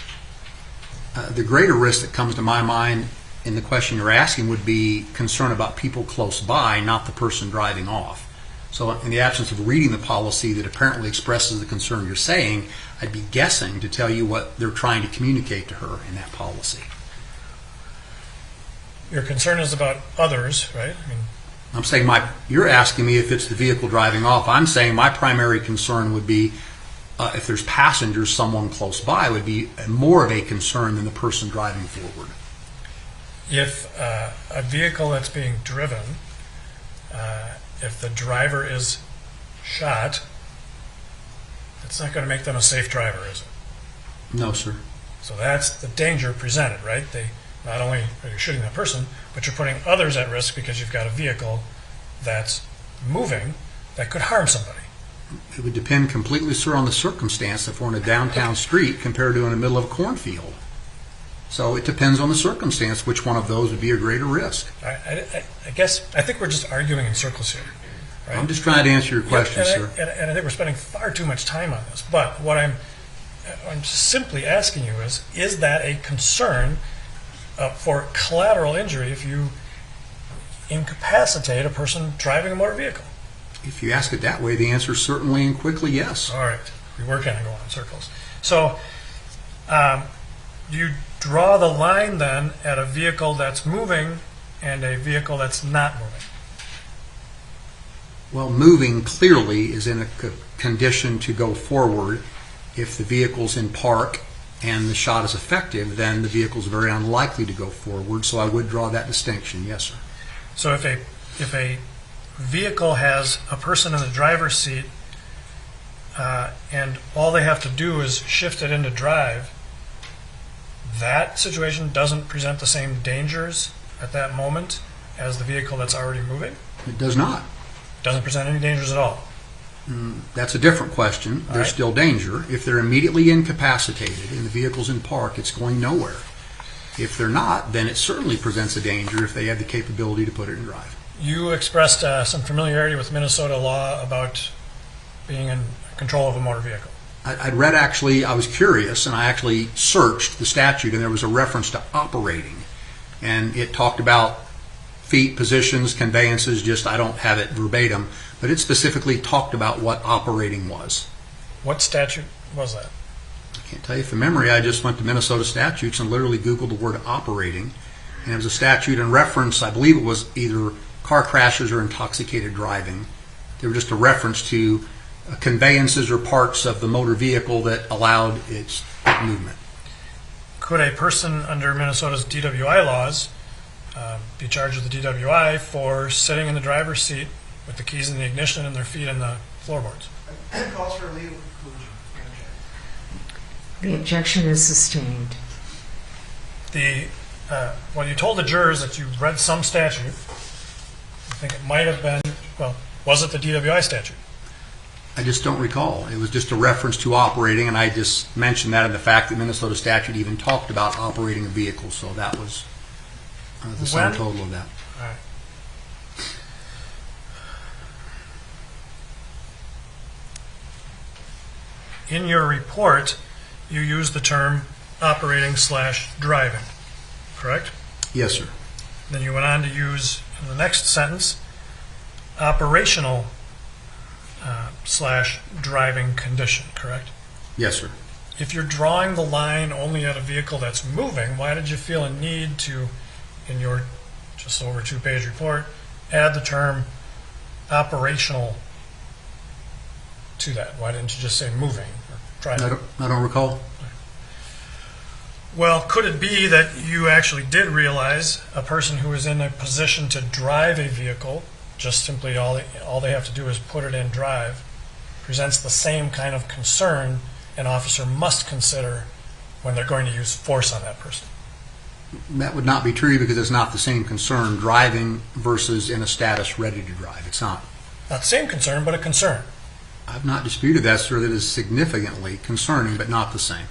The greater risk that comes to my mind in the question you're asking would be concern about people close by, not the person driving off. So in the absence of reading the policy that apparently expresses the concern you're saying, I'd be guessing to tell you what they're trying to communicate to her in that policy. Your concern is about others, right? I mean, I'm saying you're asking me if it's the vehicle driving off. I'm saying my primary concern would be if there's passengers, someone close by would be more of a concern than the person driving forward. if a vehicle that's being driven, if the driver is shot, it's not going to make them a safe driver, is it? No, sir. So that's the danger presented, right? Not only are you shooting that person, but you're putting others at risk because you've got a vehicle that's moving that could harm somebody. It would depend completely, sir, on the circumstance if we're in a downtown street compared to in the middle of a cornfield. So it depends on the circumstance which one of those would be a greater risk. I think we're just arguing in circles here. Right? I'm just trying to answer your question, sir. And I think we're spending far too much time on this. But what I'm simply asking you is that a concern for collateral injury if you incapacitate a person driving a motor vehicle? If you ask it that way, the answer is certainly and quickly yes. All right. We were kind of going in circles. So you draw the line then at a vehicle that's moving and a vehicle that's not moving. Well, moving clearly is in a condition to go forward. If the vehicle's in park and the shot is effective, then the vehicle's very unlikely to go forward. So I would draw that distinction, yes, sir. So if a vehicle has a person in the driver's seat and all they have to do is shift it into drive, that situation doesn't present the same dangers at that moment as the vehicle that's already moving? It does not. Doesn't present any dangers at all? That's a different question. There's still danger. If they're immediately incapacitated and the vehicle's in park, it's going nowhere. If they're not, then it certainly presents a danger if they have the capability to put it in drive. You expressed some familiarity with Minnesota law about being in control of a motor vehicle. I'd read, actually, I was curious, and I actually searched the statute, and there was a reference to operating. And it talked about feet, positions, conveyances, just I don't have it verbatim, but it specifically talked about what operating was. What statute was that? I can't tell you from memory. I just went to Minnesota statutes and literally Googled the word operating. And it was a statute in reference, I believe it was either car crashes or intoxicated driving. They were just a reference to conveyances or parts of the motor vehicle that allowed its movement. Could a person under Minnesota's DWI laws be charged with the DWI for sitting in the driver's seat with the keys in the ignition and their feet in the floorboards? Calls for a legal conclusion. The objection is sustained. Well, you told the jurors that you read some statute. I think it might have been, well, was it the DWI statute? I just don't recall. It was just a reference to operating, and I just mentioned that in the fact that Minnesota statute even talked about operating a vehicle, so that was the sum total of that. All right. In your report, you used the term operating/driving, correct? Yes, sir. Then you went on to use, in the next sentence, operational slash driving condition, correct? Yes, sir. If you're drawing the line only at a vehicle that's moving, why did you feel a need to, in your just over 2-page report, add the term operational to that? Why didn't you just say moving or driving? I don't recall. Well, could it be that you actually did realize a person who is in a position to drive a vehicle, just simply all they have to do is put it in drive, presents the same kind of concern an officer must consider when they're going to use force on that person? That would not be true because it's not the same concern driving versus in a status ready to drive. It's not. Not the same concern, but a concern. I've not disputed that, sir. That is significantly concerning, but not the same.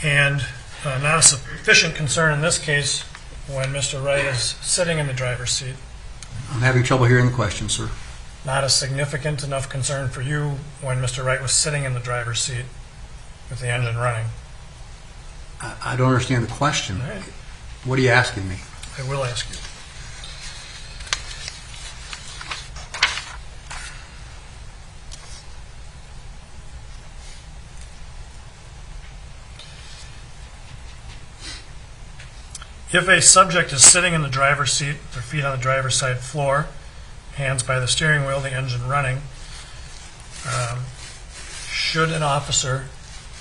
And not a sufficient concern in this case when Mr. Wright is sitting in the driver's seat. I'm having trouble hearing the question, sir. Not a significant enough concern for you when Mr. Wright was sitting in the driver's seat with the engine running. I don't understand the question. All right. What are you asking me? I will ask you. If a subject is sitting in the driver's seat, their feet on the driver's side floor, hands by the steering wheel, the engine running, should an officer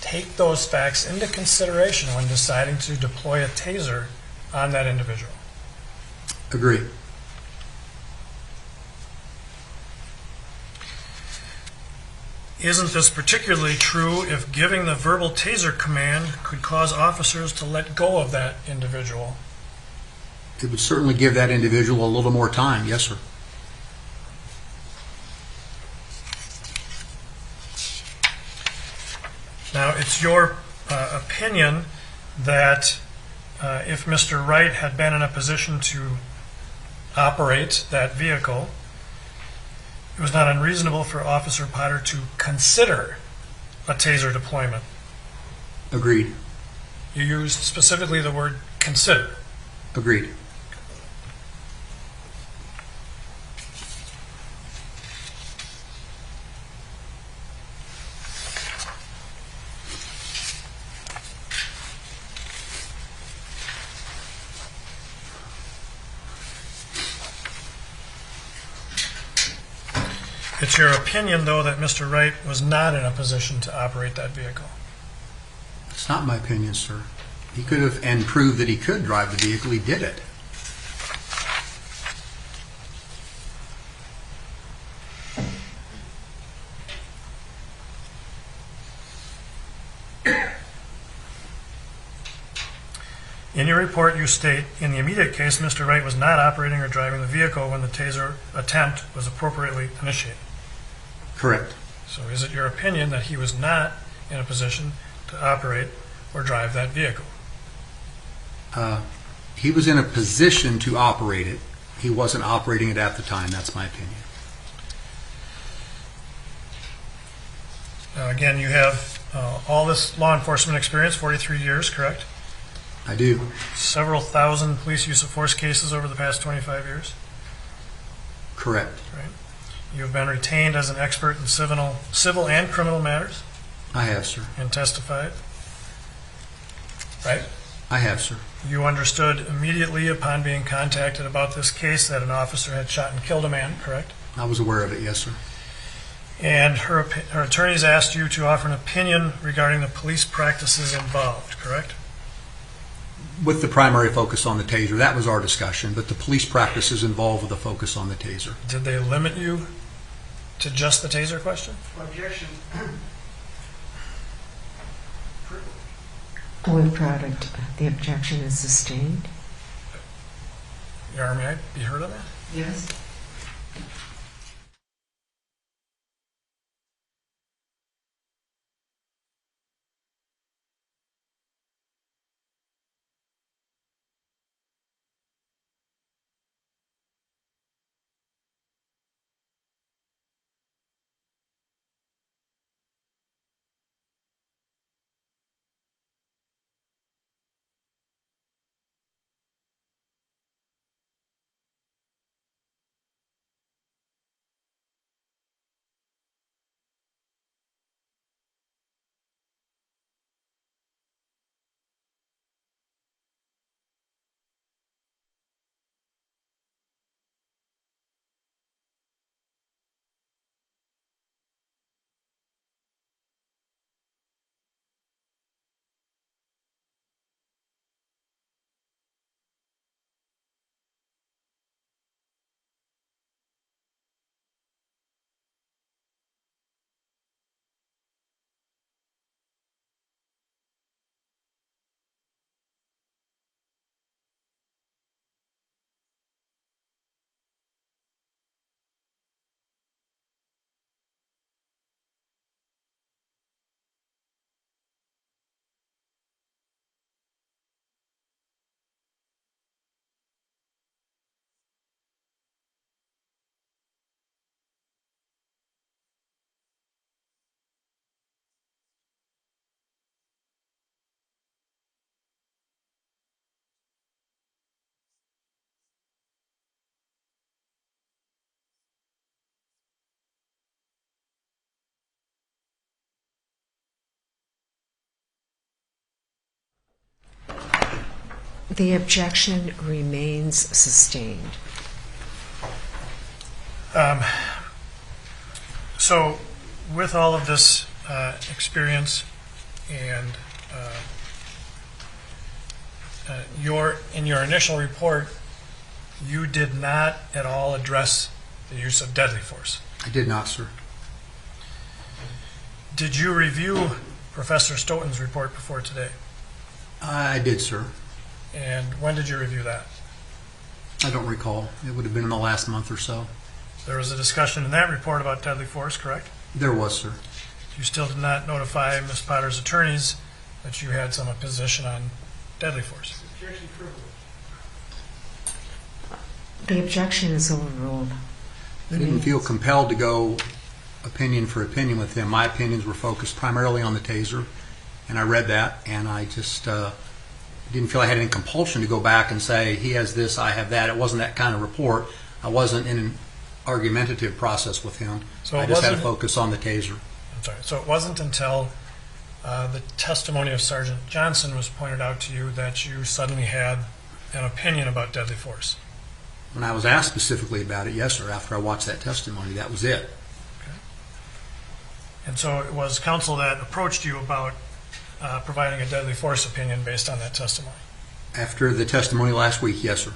take those facts into consideration when deciding to deploy a taser on that individual? Agree. Isn't this particularly true if giving the verbal taser command could cause officers to let go of that individual? It would certainly give that individual a little more time. Yes, sir. Now, it's your opinion that if Mr. Wright had been in a position to operate that vehicle, it was not unreasonable for Officer Potter to consider a taser deployment. Agreed. You used specifically the word consider. Agreed. It's your opinion, though, that Mr. Wright was not in a position to operate that vehicle. It's not my opinion, sir. He could have, and proved that he could drive the vehicle. He did it. In your report, you state, in the immediate case, Mr. Wright was not operating or driving the vehicle when the taser attempt was appropriately initiated. Correct. So is it your opinion that he was not in a position to operate or drive that vehicle? He was in a position to operate it. He wasn't operating it at the time. That's my opinion. Now, again, you have all this law enforcement experience, 43 years, correct? I do. Several thousand police use of force cases over the past 25 years. Correct. Right. You have been retained as an expert in civil and criminal matters I have, sir. and testified. Right? I have, sir. You understood immediately upon being contacted about this case that an officer had shot and killed a man, correct? I was aware of it, yes, sir. And her attorneys asked you to offer an opinion regarding the police practices involved, correct? With the primary focus on the taser. That was our discussion, but the police practices involved with a focus on the taser. Did they limit you to just the taser question? Objection. With product, the objection is sustained. Your Honor, may I be heard on that? Yes. The objection remains sustained. So, with all of this experience and in your initial report, you did not at all address the use of deadly force. I did not, sir. Did you review Professor Stoughton's report before today? I did, sir. And when did you review that? I don't recall. It would have been in the last month or so. There was a discussion in that report about deadly force, correct? There was, sir. You still did not notify Ms. Potter's attorneys that you had some position on deadly force. Objection privilege. The objection is overruled. I didn't feel compelled to go opinion for opinion with him. My opinions were focused primarily on the taser, and I read that, and I just didn't feel I had any compulsion to go back and say, he has this, I have that. It wasn't that kind of report. I wasn't in an argumentative process with him. So I just had to focus on the taser. I'm sorry. So it wasn't until the testimony of Sergeant Johnson was pointed out to you that you suddenly had an opinion about deadly force. When I was asked specifically about it, yes, sir, after I watched that testimony, that was it. Okay. And so it was counsel that approached you about providing a deadly force opinion based on that testimony. After the testimony last week, yes, sir.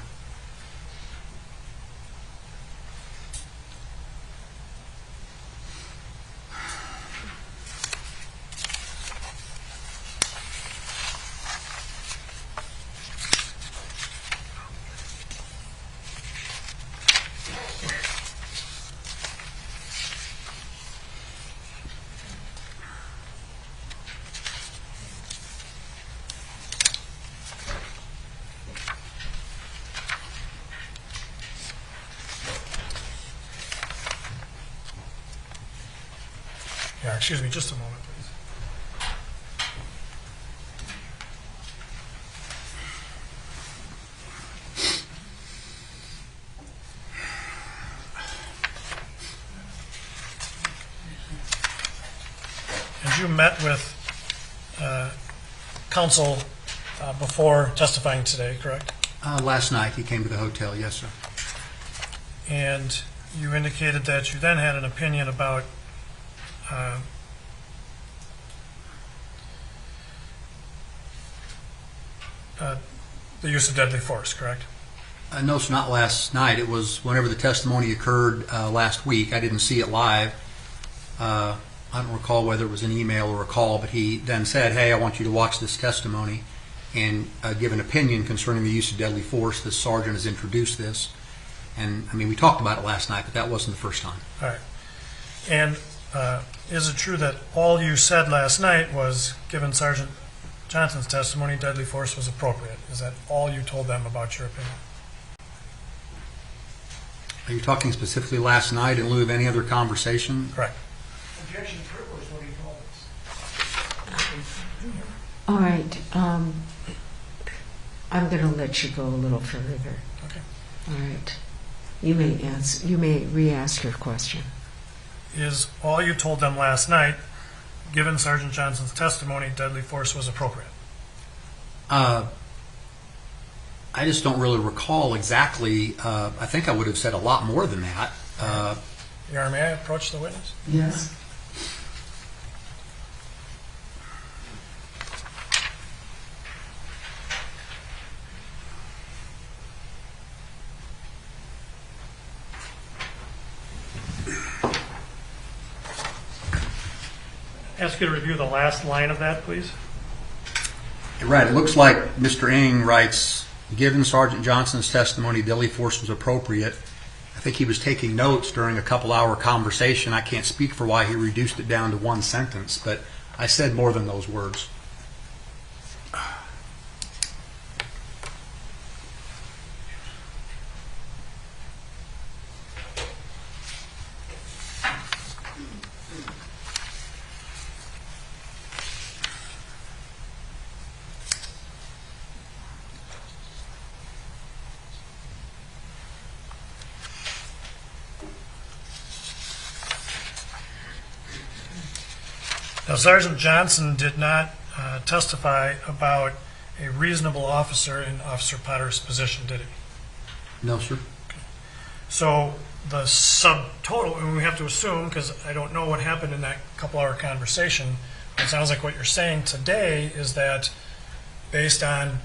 Yeah, excuse me, just a moment, please. And you met with counsel before testifying today, correct? Last night he came to the hotel, yes, sir. And you indicated that you then had an opinion about the use of deadly force, correct? No, it's not last night. It was whenever the testimony occurred last week. I didn't see it live. I don't recall whether it was an email or a call, but he then said, hey, I want you to watch this testimony and give an opinion concerning the use of deadly force. The sergeant has introduced this. And, I mean, we talked about it last night, but that wasn't the first time. All right. And is it true that all you said last night was, given Sergeant Johnson's testimony, deadly force was appropriate? Is that all you told them about your opinion? Are you talking specifically last night in lieu of any other conversation? Correct. Objection privilege, what he told us. All right. I'm going to let you go a little further. Okay. All right. You may answer. You may re-ask your question. Is all you told them last night, given Sergeant Johnson's testimony, deadly force was appropriate? I just don't really recall exactly. I think I would have said a lot more than that. Your Honor, may I approach the witness? Yes. Ask you to review the last line of that, please. Right. It looks like Mr. Ng writes, given Sergeant Johnson's testimony, deadly force was appropriate. I think he was taking notes during a couple-hour conversation. I can't speak for why he reduced it down to one sentence, but I said more than those words. Now, Sergeant Johnson did not testify about a reasonable officer in Officer Potter's position, did he? No, sir. So the subtotal, and we have to assume, because I don't know what happened in that couple-hour conversation, it sounds like what you're saying today is that based on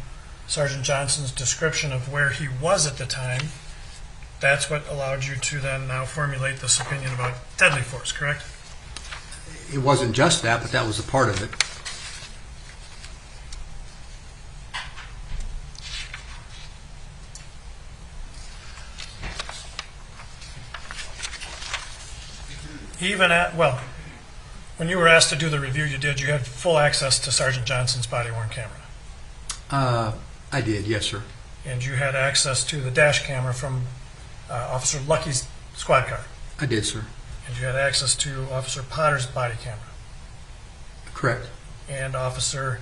Sergeant Johnson's description of where he was at the time, that's what allowed you to then now formulate this opinion about deadly force, correct? It wasn't just that, but that was a part of it. Even at, well, when you were asked to do the review you did, you had full access to Sergeant Johnson's body-worn camera. I did, yes, sir. And you had access to the dash camera from Officer Lucky's squad car. I did, sir. And you had access to Officer Potter's body camera. Correct. And Officer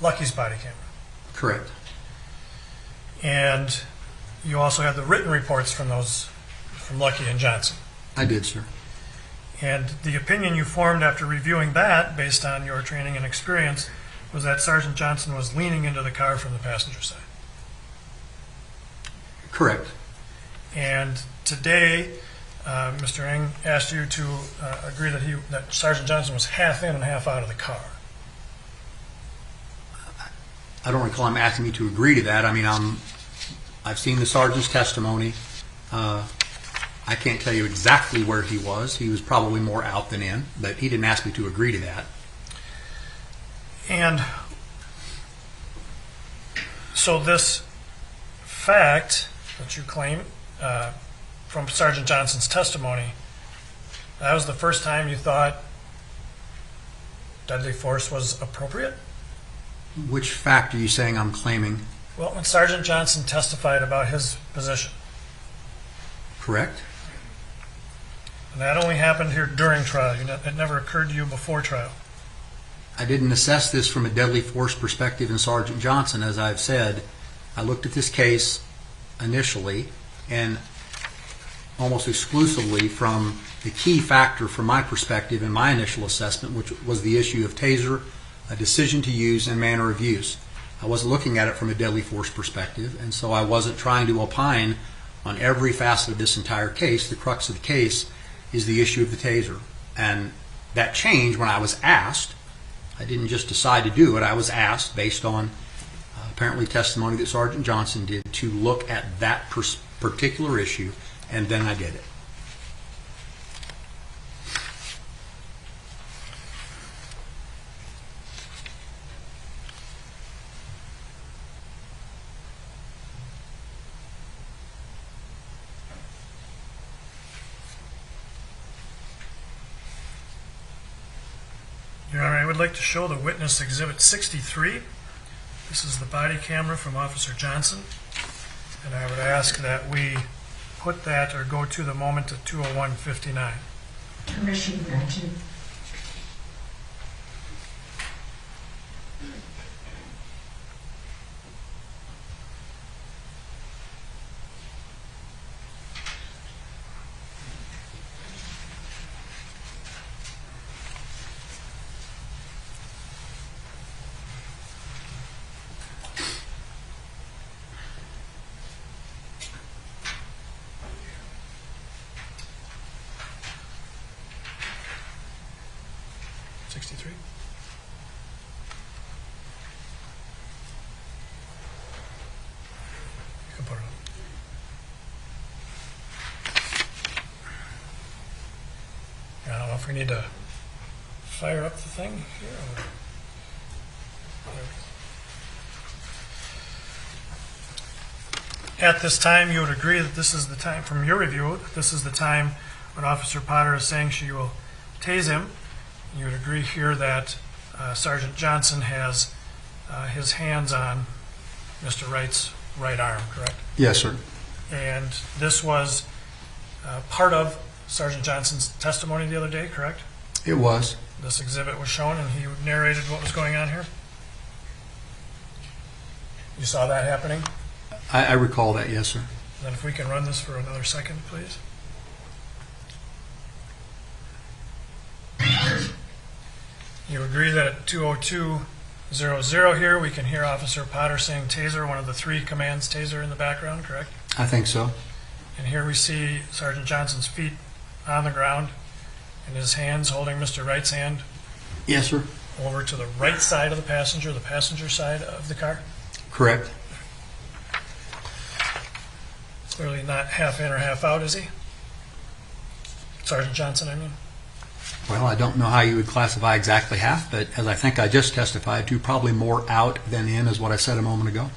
Lucky's body camera. Correct. And you also had the written reports from those, from Lucky and Johnson. I did, sir. And the opinion you formed after reviewing that, based on your training and experience, was that Sergeant Johnson was leaning into the car from the passenger side. Correct. And today, Mr. Ng asked you to agree that Sergeant Johnson was half in and half out of the car. I don't recall him asking me to agree to that. I mean, I've seen the sergeant's testimony. I can't tell you exactly where he was. He was probably more out than in, but he didn't ask me to agree to that. And so this fact that you claim from Sergeant Johnson's testimony, that was the first time you thought deadly force was appropriate? Which fact are you saying I'm claiming? Well, when Sergeant Johnson testified about his position. Correct. And that only happened here during trial. It never occurred to you before trial. I didn't assess this from a deadly force perspective in Sergeant Johnson. As I've said, I looked at this case initially and almost exclusively from the key factor from my perspective in my initial assessment, which was the issue of taser, a decision to use, and manner of use. I wasn't looking at it from a deadly force perspective, and so I wasn't trying to opine on every facet of this entire case. The crux of the case is the issue of the taser. And that changed when I was asked. I didn't just decide to do it. I was asked, based on apparently testimony that Sergeant Johnson did, to look at that particular issue, and then I did it. Your Honor, I would like to show the witness Exhibit 63. This is the body camera from Officer Johnson. And I would ask that we put that or go to the moment at 2:01:59. Permission granted. You can put it on. I don't know if we need to fire up the thing here. At this time, you would agree that this is the time, from your review, this is the time when Officer Potter is saying she will tase him. You would agree here that Sergeant Johnson has his hands on Mr. Wright's right arm, correct? Yes, sir. And this was part of Sergeant Johnson's testimony the other day, correct? It was. This exhibit was shown and he narrated what was going on here? You saw that happening? I recall that, yes, sir. Then if we can run this for another second, please. You agree that at 2:02:00 here, we can hear Officer Potter saying taser, one of the three commands taser in the background, correct? I think so. And here we see Sergeant Johnson's feet on the ground and his hands holding Mr. Wright's hand Yes, sir. over to the right side of the passenger side of the car. Correct. Clearly not half in or half out, is he? Sergeant Johnson, I mean. Well, I don't know how you would classify exactly half, but as I think I just testified to, probably more out than in is what I said a moment ago.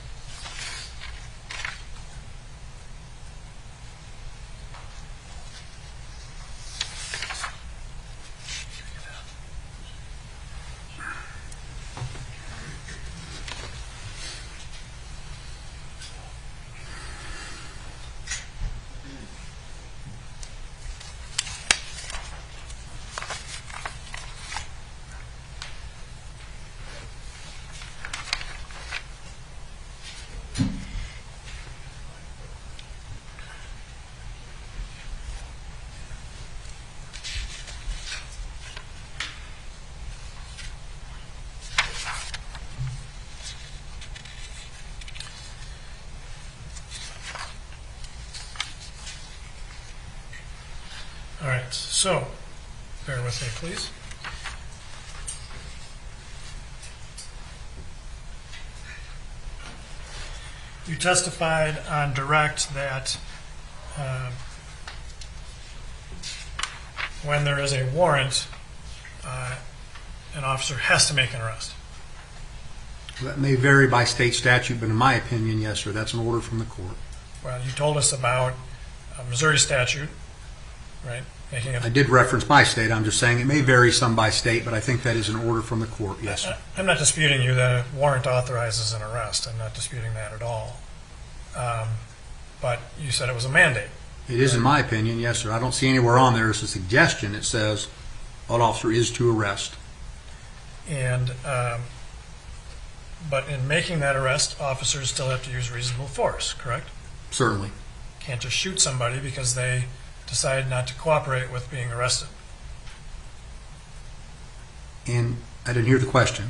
All right, so bear with me, please. You testified on direct that when there is a warrant, an officer has to make an arrest. That may vary by state statute, but in my opinion, yes, sir, that's an order from the court. Well, you told us about a Missouri statute, right? I did reference my state. I'm just saying it may vary some by state, but I think that is an order from the court, yes, sir. I'm not disputing you that a warrant authorizes an arrest. I'm not disputing that at all. But you said it was a mandate. It is in my opinion, yes, sir. I don't see anywhere on there as a suggestion that says an officer is to arrest. And, but in making that arrest, officers still have to use reasonable force, correct? Certainly. Can't just shoot somebody because they decide not to cooperate with being arrested. And I didn't hear the question.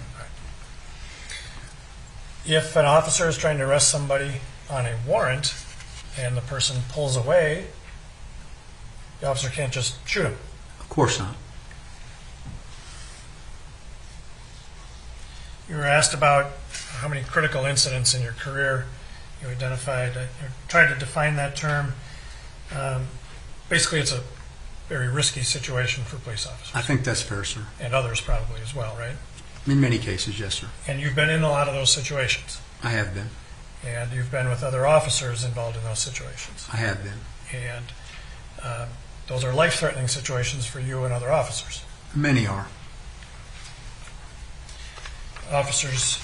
If an officer is trying to arrest somebody on a warrant and the person pulls away, the officer can't just shoot him. Of course not. You were asked about how many critical incidents in your career you identified. You tried to define that term. Basically, it's a very risky situation for police officers. I think that's fair, sir. And others probably as well, right? In many cases, yes, sir. And you've been in a lot of those situations. I have been. And you've been with other officers involved in those situations. I have been. And those are life-threatening situations for you and other officers. Many are. Officers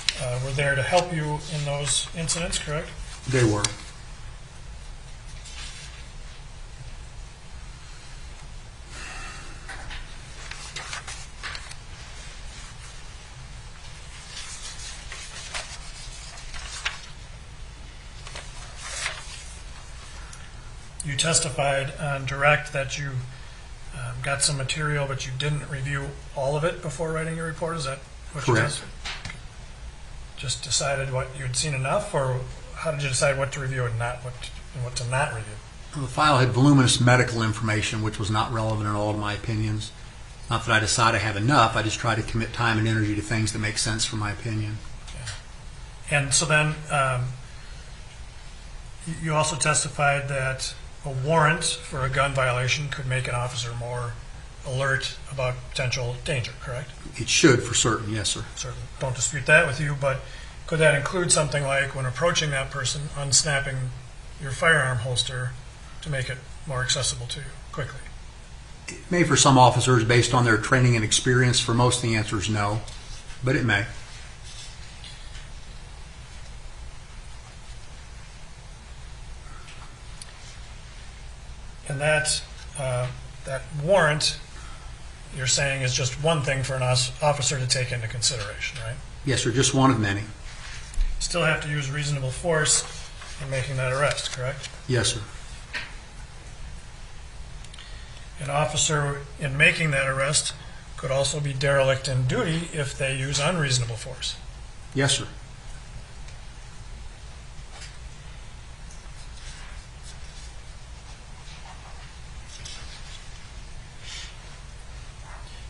were there to help you in those incidents, correct? They were. You testified on direct that you got some material, but you didn't review all of it before writing your report. Is that what you Correct. did? Just decided what you had seen enough, or how did you decide what to review and what to not review? The file had voluminous medical information, which was not relevant at all in my opinions. Not that I decide I have enough. I just try to commit time and energy to things that make sense for my opinion. And so then you also testified that a warrant for a gun violation could make an officer more alert about potential danger, correct? It should, for certain, yes, sir. Certainly don't dispute that with you, but could that include something like when approaching that person, unsnapping your firearm holster to make it more accessible to you quickly? It may for some officers, based on their training and experience. For most, the answer is no, but it may. And that warrant, you're saying, is just one thing for an officer to take into consideration, right? Yes, sir, just one of many. Still have to use reasonable force in making that arrest, correct? Yes, sir. An officer in making that arrest could also be derelict in duty if they use unreasonable force. Yes, sir.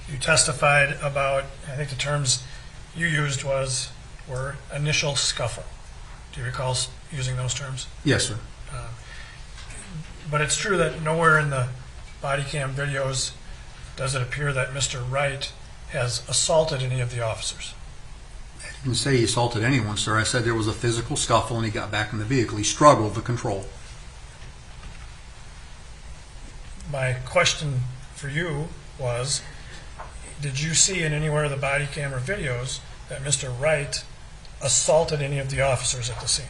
You testified about, I think the terms you used were initial scuffle. Do you recall using those terms? Yes, sir. But it's true that nowhere in the body cam videos does it appear that Mr. Wright has assaulted any of the officers. I didn't say he assaulted anyone, sir. I said there was a physical scuffle and he got back in the vehicle. He struggled to control. My question for you was, did you see in anywhere of the body camera videos that Mr. Wright assaulted any of the officers at the scene?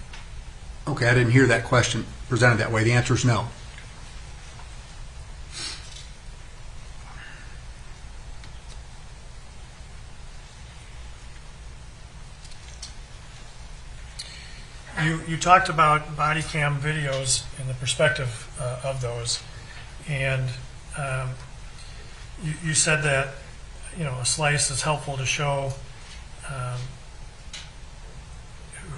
Okay, I didn't hear that question presented that way. The answer is no. You talked about body cam videos and the perspective of those, and you said that a slice is helpful to show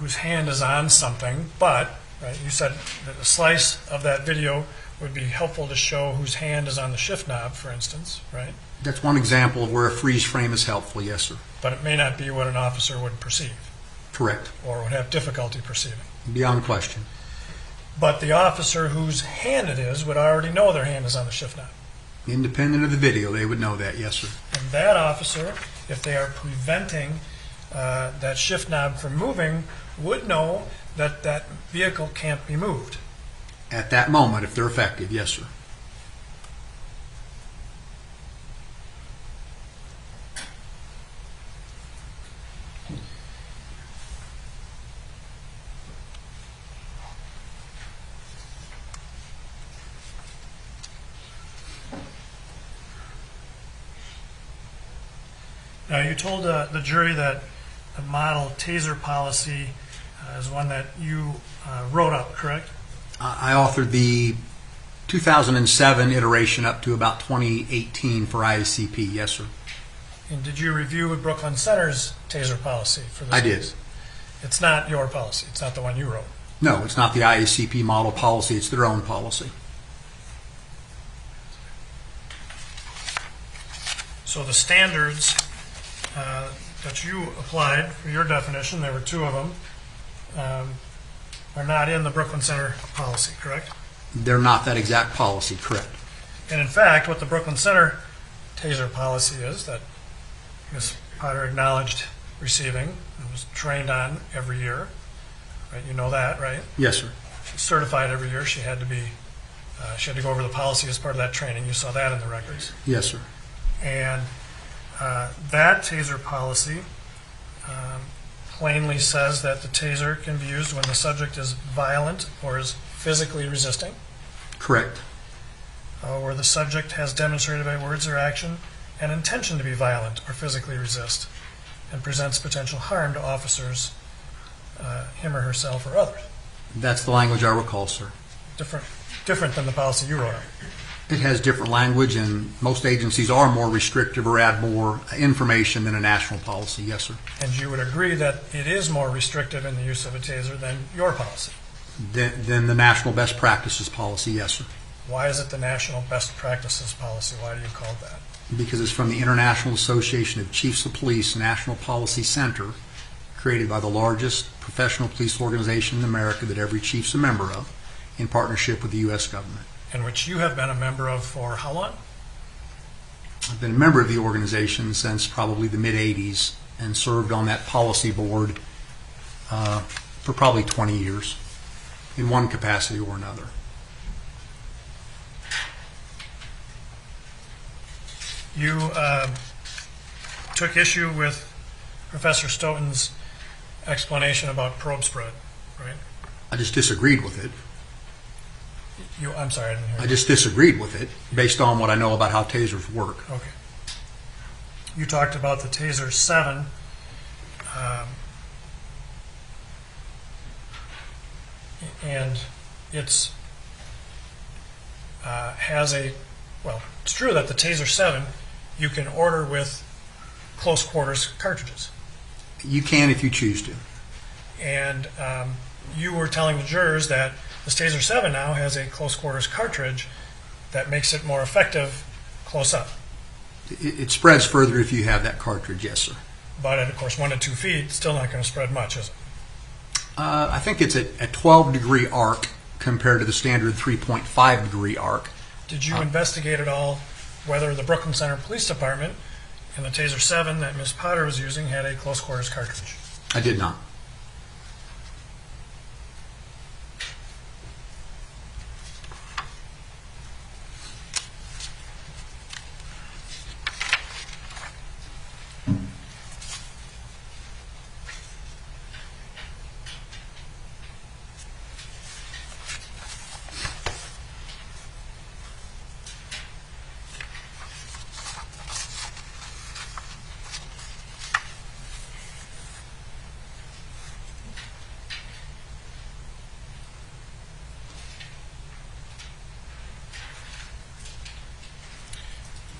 whose hand is on something, but right, you said that a slice of that video would be helpful to show whose hand is on the shift knob, for instance, right? That's one example of where a freeze frame is helpful, yes, sir. But it may not be what an officer would perceive Correct. or would have difficulty perceiving. Beyond question. But the officer whose hand it is would already know their hand is on the shift knob. Independent of the video, they would know that, yes, sir. And that officer, if they are preventing that shift knob from moving, would know that that vehicle can't be moved. At that moment, if they're effective, yes, sir. Now, you told the jury that the model taser policy is one that you wrote up, correct? I authored the 2007 iteration up to about 2018 for IACP, yes, sir. And did you review Brooklyn Center's taser policy for this I case? did. It's not your policy. It's not the one you wrote. No, it's not the IACP model policy, it's their own policy. So the standards that you applied for your definition, there were two of them, are not in the Brooklyn Center policy, correct? They're not that exact policy, correct. And in fact, what the Brooklyn Center taser policy is that Ms. Potter acknowledged receiving and was trained on every year, right? You know that, right? Yes, sir. Certified every year. She had to go over the policy as part of that training. You saw that in the records. Yes, sir. And that taser policy plainly says that the taser can be used when the subject is violent or is physically resisting, Correct. where the subject has demonstrated by words or action an intention to be violent or physically resist, and presents potential harm to officers, him or herself or others. That's the language I recall, sir. Different than the policy you wrote up. It has different language, and most agencies are more restrictive or add more information than a national policy. Yes, sir. And you would agree that it is more restrictive in the use of a taser than your policy. Then the national best practices policy. Yes, sir. Why is it the national best practices policy? Why do you call it that? Because it's from the International Association of Chiefs of Police National Policy Center, created by the largest professional police organization in America that every chief's a member of, in partnership with the U.S. government. And which you have been a member of for how long? I've been a member of the organization since probably the mid-'80s and served on that policy board for probably 20 years in one capacity or another. You took issue with Professor Stoughton's explanation about probe spread, right? I just disagreed with it. I'm sorry, I didn't hear I you. just disagreed with it based on what I know about how tasers work. Okay. You talked about the Taser 7. And it's it's true that the Taser 7 you can order with close quarters cartridges. You can if you choose to. And you were telling the jurors that this Taser 7 now has a close quarters cartridge that makes it more effective close up. It spreads further if you have that cartridge, yes, sir. But at, of course, 1 to 2 feet, it's still not going to spread much, is it? I think it's a 12-degree arc compared to the standard 3.5-degree arc. Did you investigate at all whether the Brooklyn Center Police Department and the Taser 7 that Ms. Potter was using had a close quarters cartridge? I did not.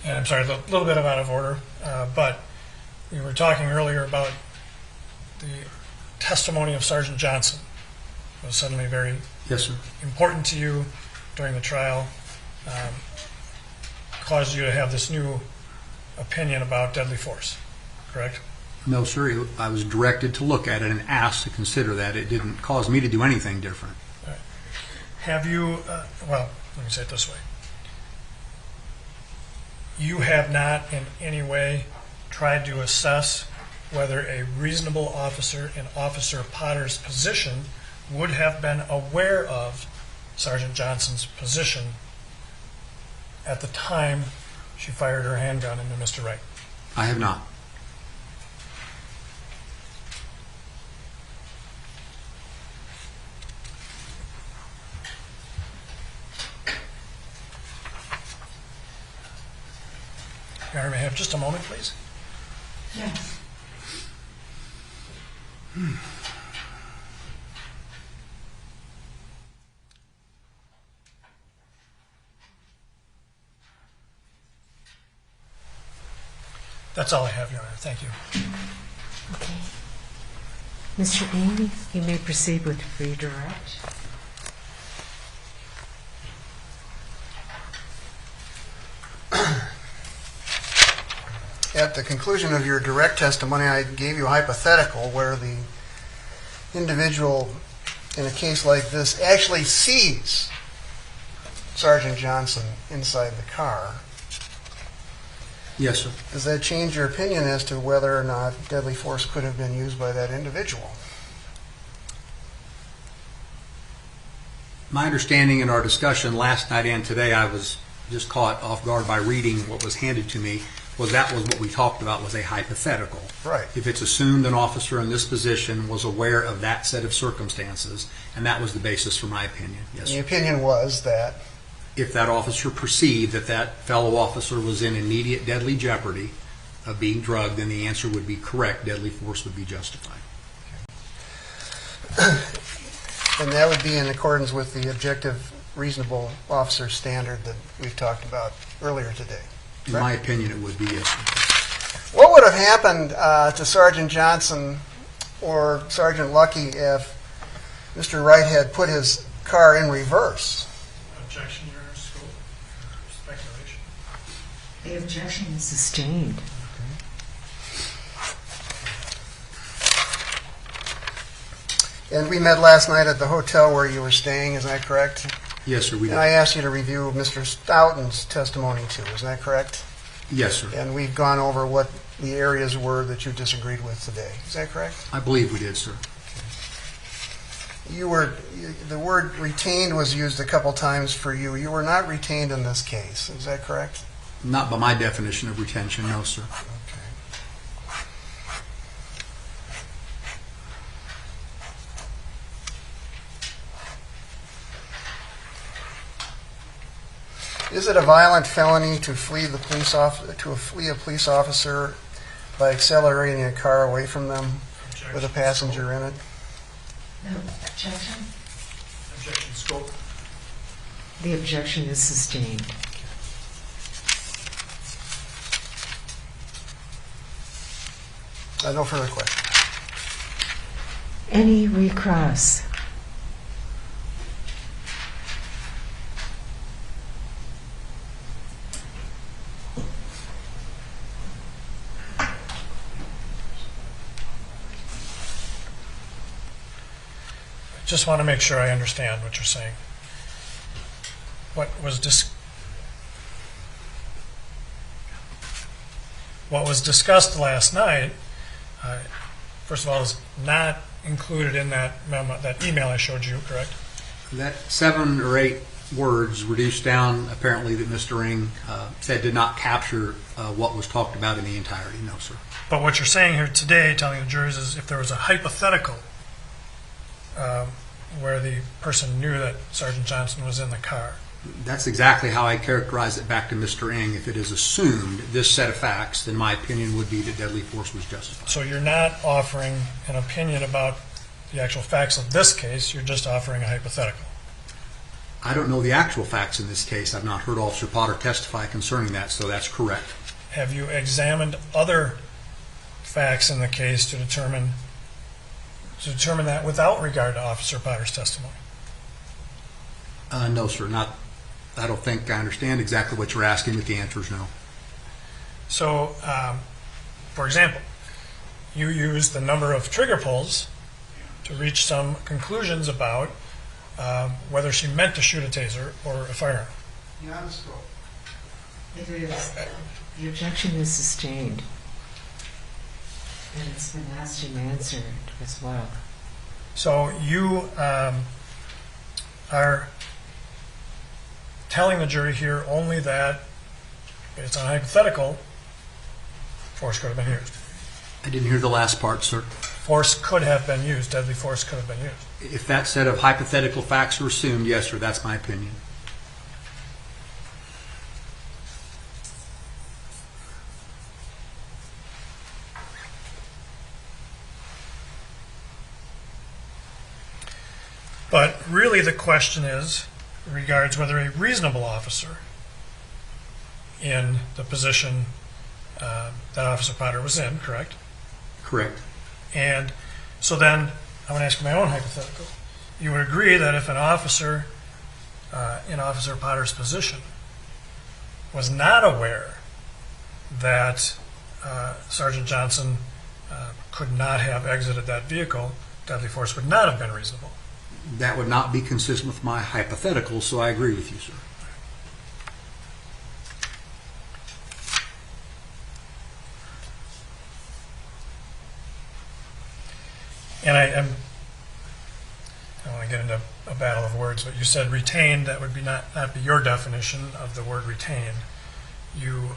And I'm sorry, a little bit out of order, but we were talking earlier about the testimony of Sergeant Johnson. It was suddenly very Yes, sir. important to you during the trial, caused you to have this new opinion about deadly force, correct? No, sir. I was directed to look at it and asked to consider that. It didn't cause me to do anything different. Have you, well, let me say it this way. You have not in any way tried to assess whether a reasonable officer in Officer Potter's position would have been aware of Sergeant Johnson's position at the time she fired her handgun into Mr. Wright. I have not. Your Honor, may I have just a moment, please? Yes. That's all I have, Your Honor. Thank you. Okay. Mr. Amy, you may proceed with redirect. At the conclusion of your direct testimony, I gave you a hypothetical where the individual in a case like this actually sees Sergeant Johnson inside the car. Yes, sir. Does that change your opinion as to whether or not deadly force could have been used by that individual? My understanding in our discussion last night and today, I was just caught off guard by reading what was handed to me, was that was what we talked about was a hypothetical. Right. If it's assumed an officer in this position was aware of that set of circumstances, and that was the basis for my opinion. Yes, The sir. opinion was that If that officer perceived that that fellow officer was in immediate deadly jeopardy of being drugged, then the answer would be correct. Deadly force would be justified. and that would be in accordance with the objective reasonable officer standard that we've talked about earlier today. In my opinion, it would be, yes, sir. What would have happened to Sergeant Johnson or Sergeant Lucky if Mr. Wright had put his car in reverse? Objection, Your Honor. Scope. Speculation. The objection is sustained. And we met last night at the hotel where you were staying, is that correct? Yes, sir, we And I did. asked you to review Mr. Stoughton's testimony too, is that correct? Yes, sir. And we've gone over what the areas were that you disagreed with today, is that correct? I believe we did, sir. The word retained was used a couple times for you. You were not retained in this case, is that correct? Not by my definition of retention, no, sir. Is it a violent felony to flee a police officer by accelerating a car away from them with a passenger in it? No objection? Objection. Scope. The objection is sustained. No further questions. Any recross? Just want to make sure I understand what you're saying. What was discussed last night, first of all, is not included in that memo, that email I showed you, correct? That 7 or 8 words reduced down, apparently, that Mr. Ring said did not capture what was talked about in the entirety, no, sir. But what you're saying here today, telling the juries, is if there was a hypothetical where the person knew that Sergeant Johnson was in the car. That's exactly how I characterize it back to Mr. Ing. If it is assumed this set of facts, then my opinion would be that deadly force was justified. So you're not offering an opinion about the actual facts of this case, you're just offering a hypothetical. I don't know the actual facts in this case. I've not heard Officer Potter testify concerning that, so that's correct. Have you examined other facts in the case to determine that without regard to Officer Potter's testimony? No, sir. I don't think I understand exactly what you're asking, but the answer is no. So, for example, you use the number of trigger pulls to reach some conclusions about whether she meant to shoot a taser or a firearm. It is. The objection is sustained. And it's been asked and answered as well. So you are telling the jury here only that it's a hypothetical, force could have been used. I didn't hear the last part, sir. Force could have been used, deadly force could have been used. If that set of hypothetical facts are assumed, yes, sir, that's my opinion. But really the question regards whether a reasonable officer in the position that Officer Potter was in, correct? Correct. And so then I want to ask my own hypothetical. You would agree that if an officer in Officer Potter's position was not aware that Sergeant Johnson could not have exited that vehicle, deadly force would not have been reasonable. That would not be consistent with my hypothetical, so I agree with you, sir. And I don't want to get into a battle of words, but you said retained. That would be not be your definition of the word retained. You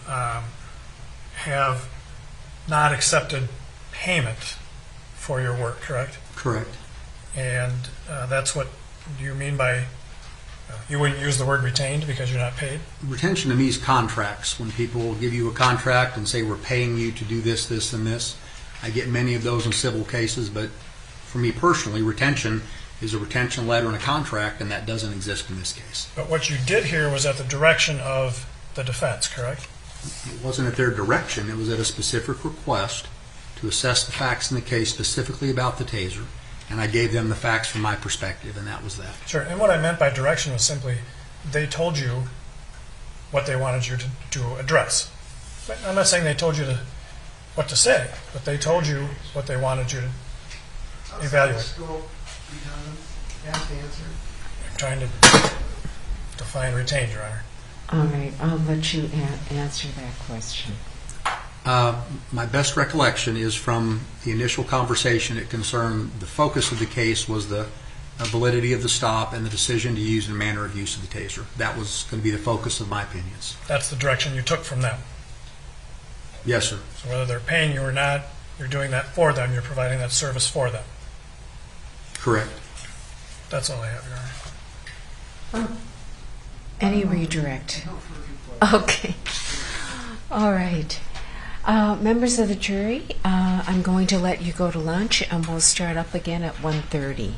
have not accepted payment for your work, correct? Correct. And that's what you mean by you wouldn't use the word retained because you're not paid? Retention to me is contracts. When people give you a contract and say we're paying you to do this, this, and this, I get many of those in civil cases, but for me personally, retention is a retention letter and a contract, and that doesn't exist in this case. But what you did here was at the direction of the defense, correct? It wasn't at their direction. It was at a specific request to assess the facts in the case specifically about the taser, and I gave them the facts from my perspective, and that was that. Sure, and what I meant by direction was simply they told you what they wanted you to address. But I'm not saying they told you what to say, but they told you what they wanted you to evaluate. I'm trying to define retained, Your Honor. All right, I'll let you answer that question. My best recollection is from the initial conversation. It concerned the focus of the case was the validity of the stop and the decision to use and manner of use of the taser. That was going to be the focus of my opinions. That's the direction you took from them. Yes, sir. So whether they're paying you or not, you're doing that for them. You're providing that service for them. Correct. That's all I have, Your Honor. Any redirect? Okay. All right. Members of the jury, I'm going to let you go to lunch, and we'll start up again at 1:30.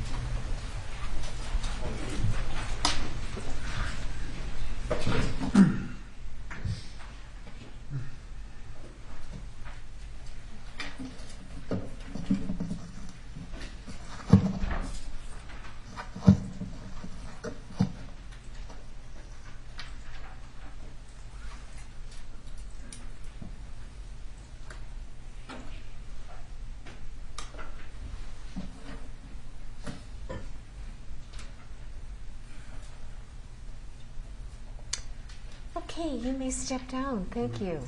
Okay, you may step down. Thank you.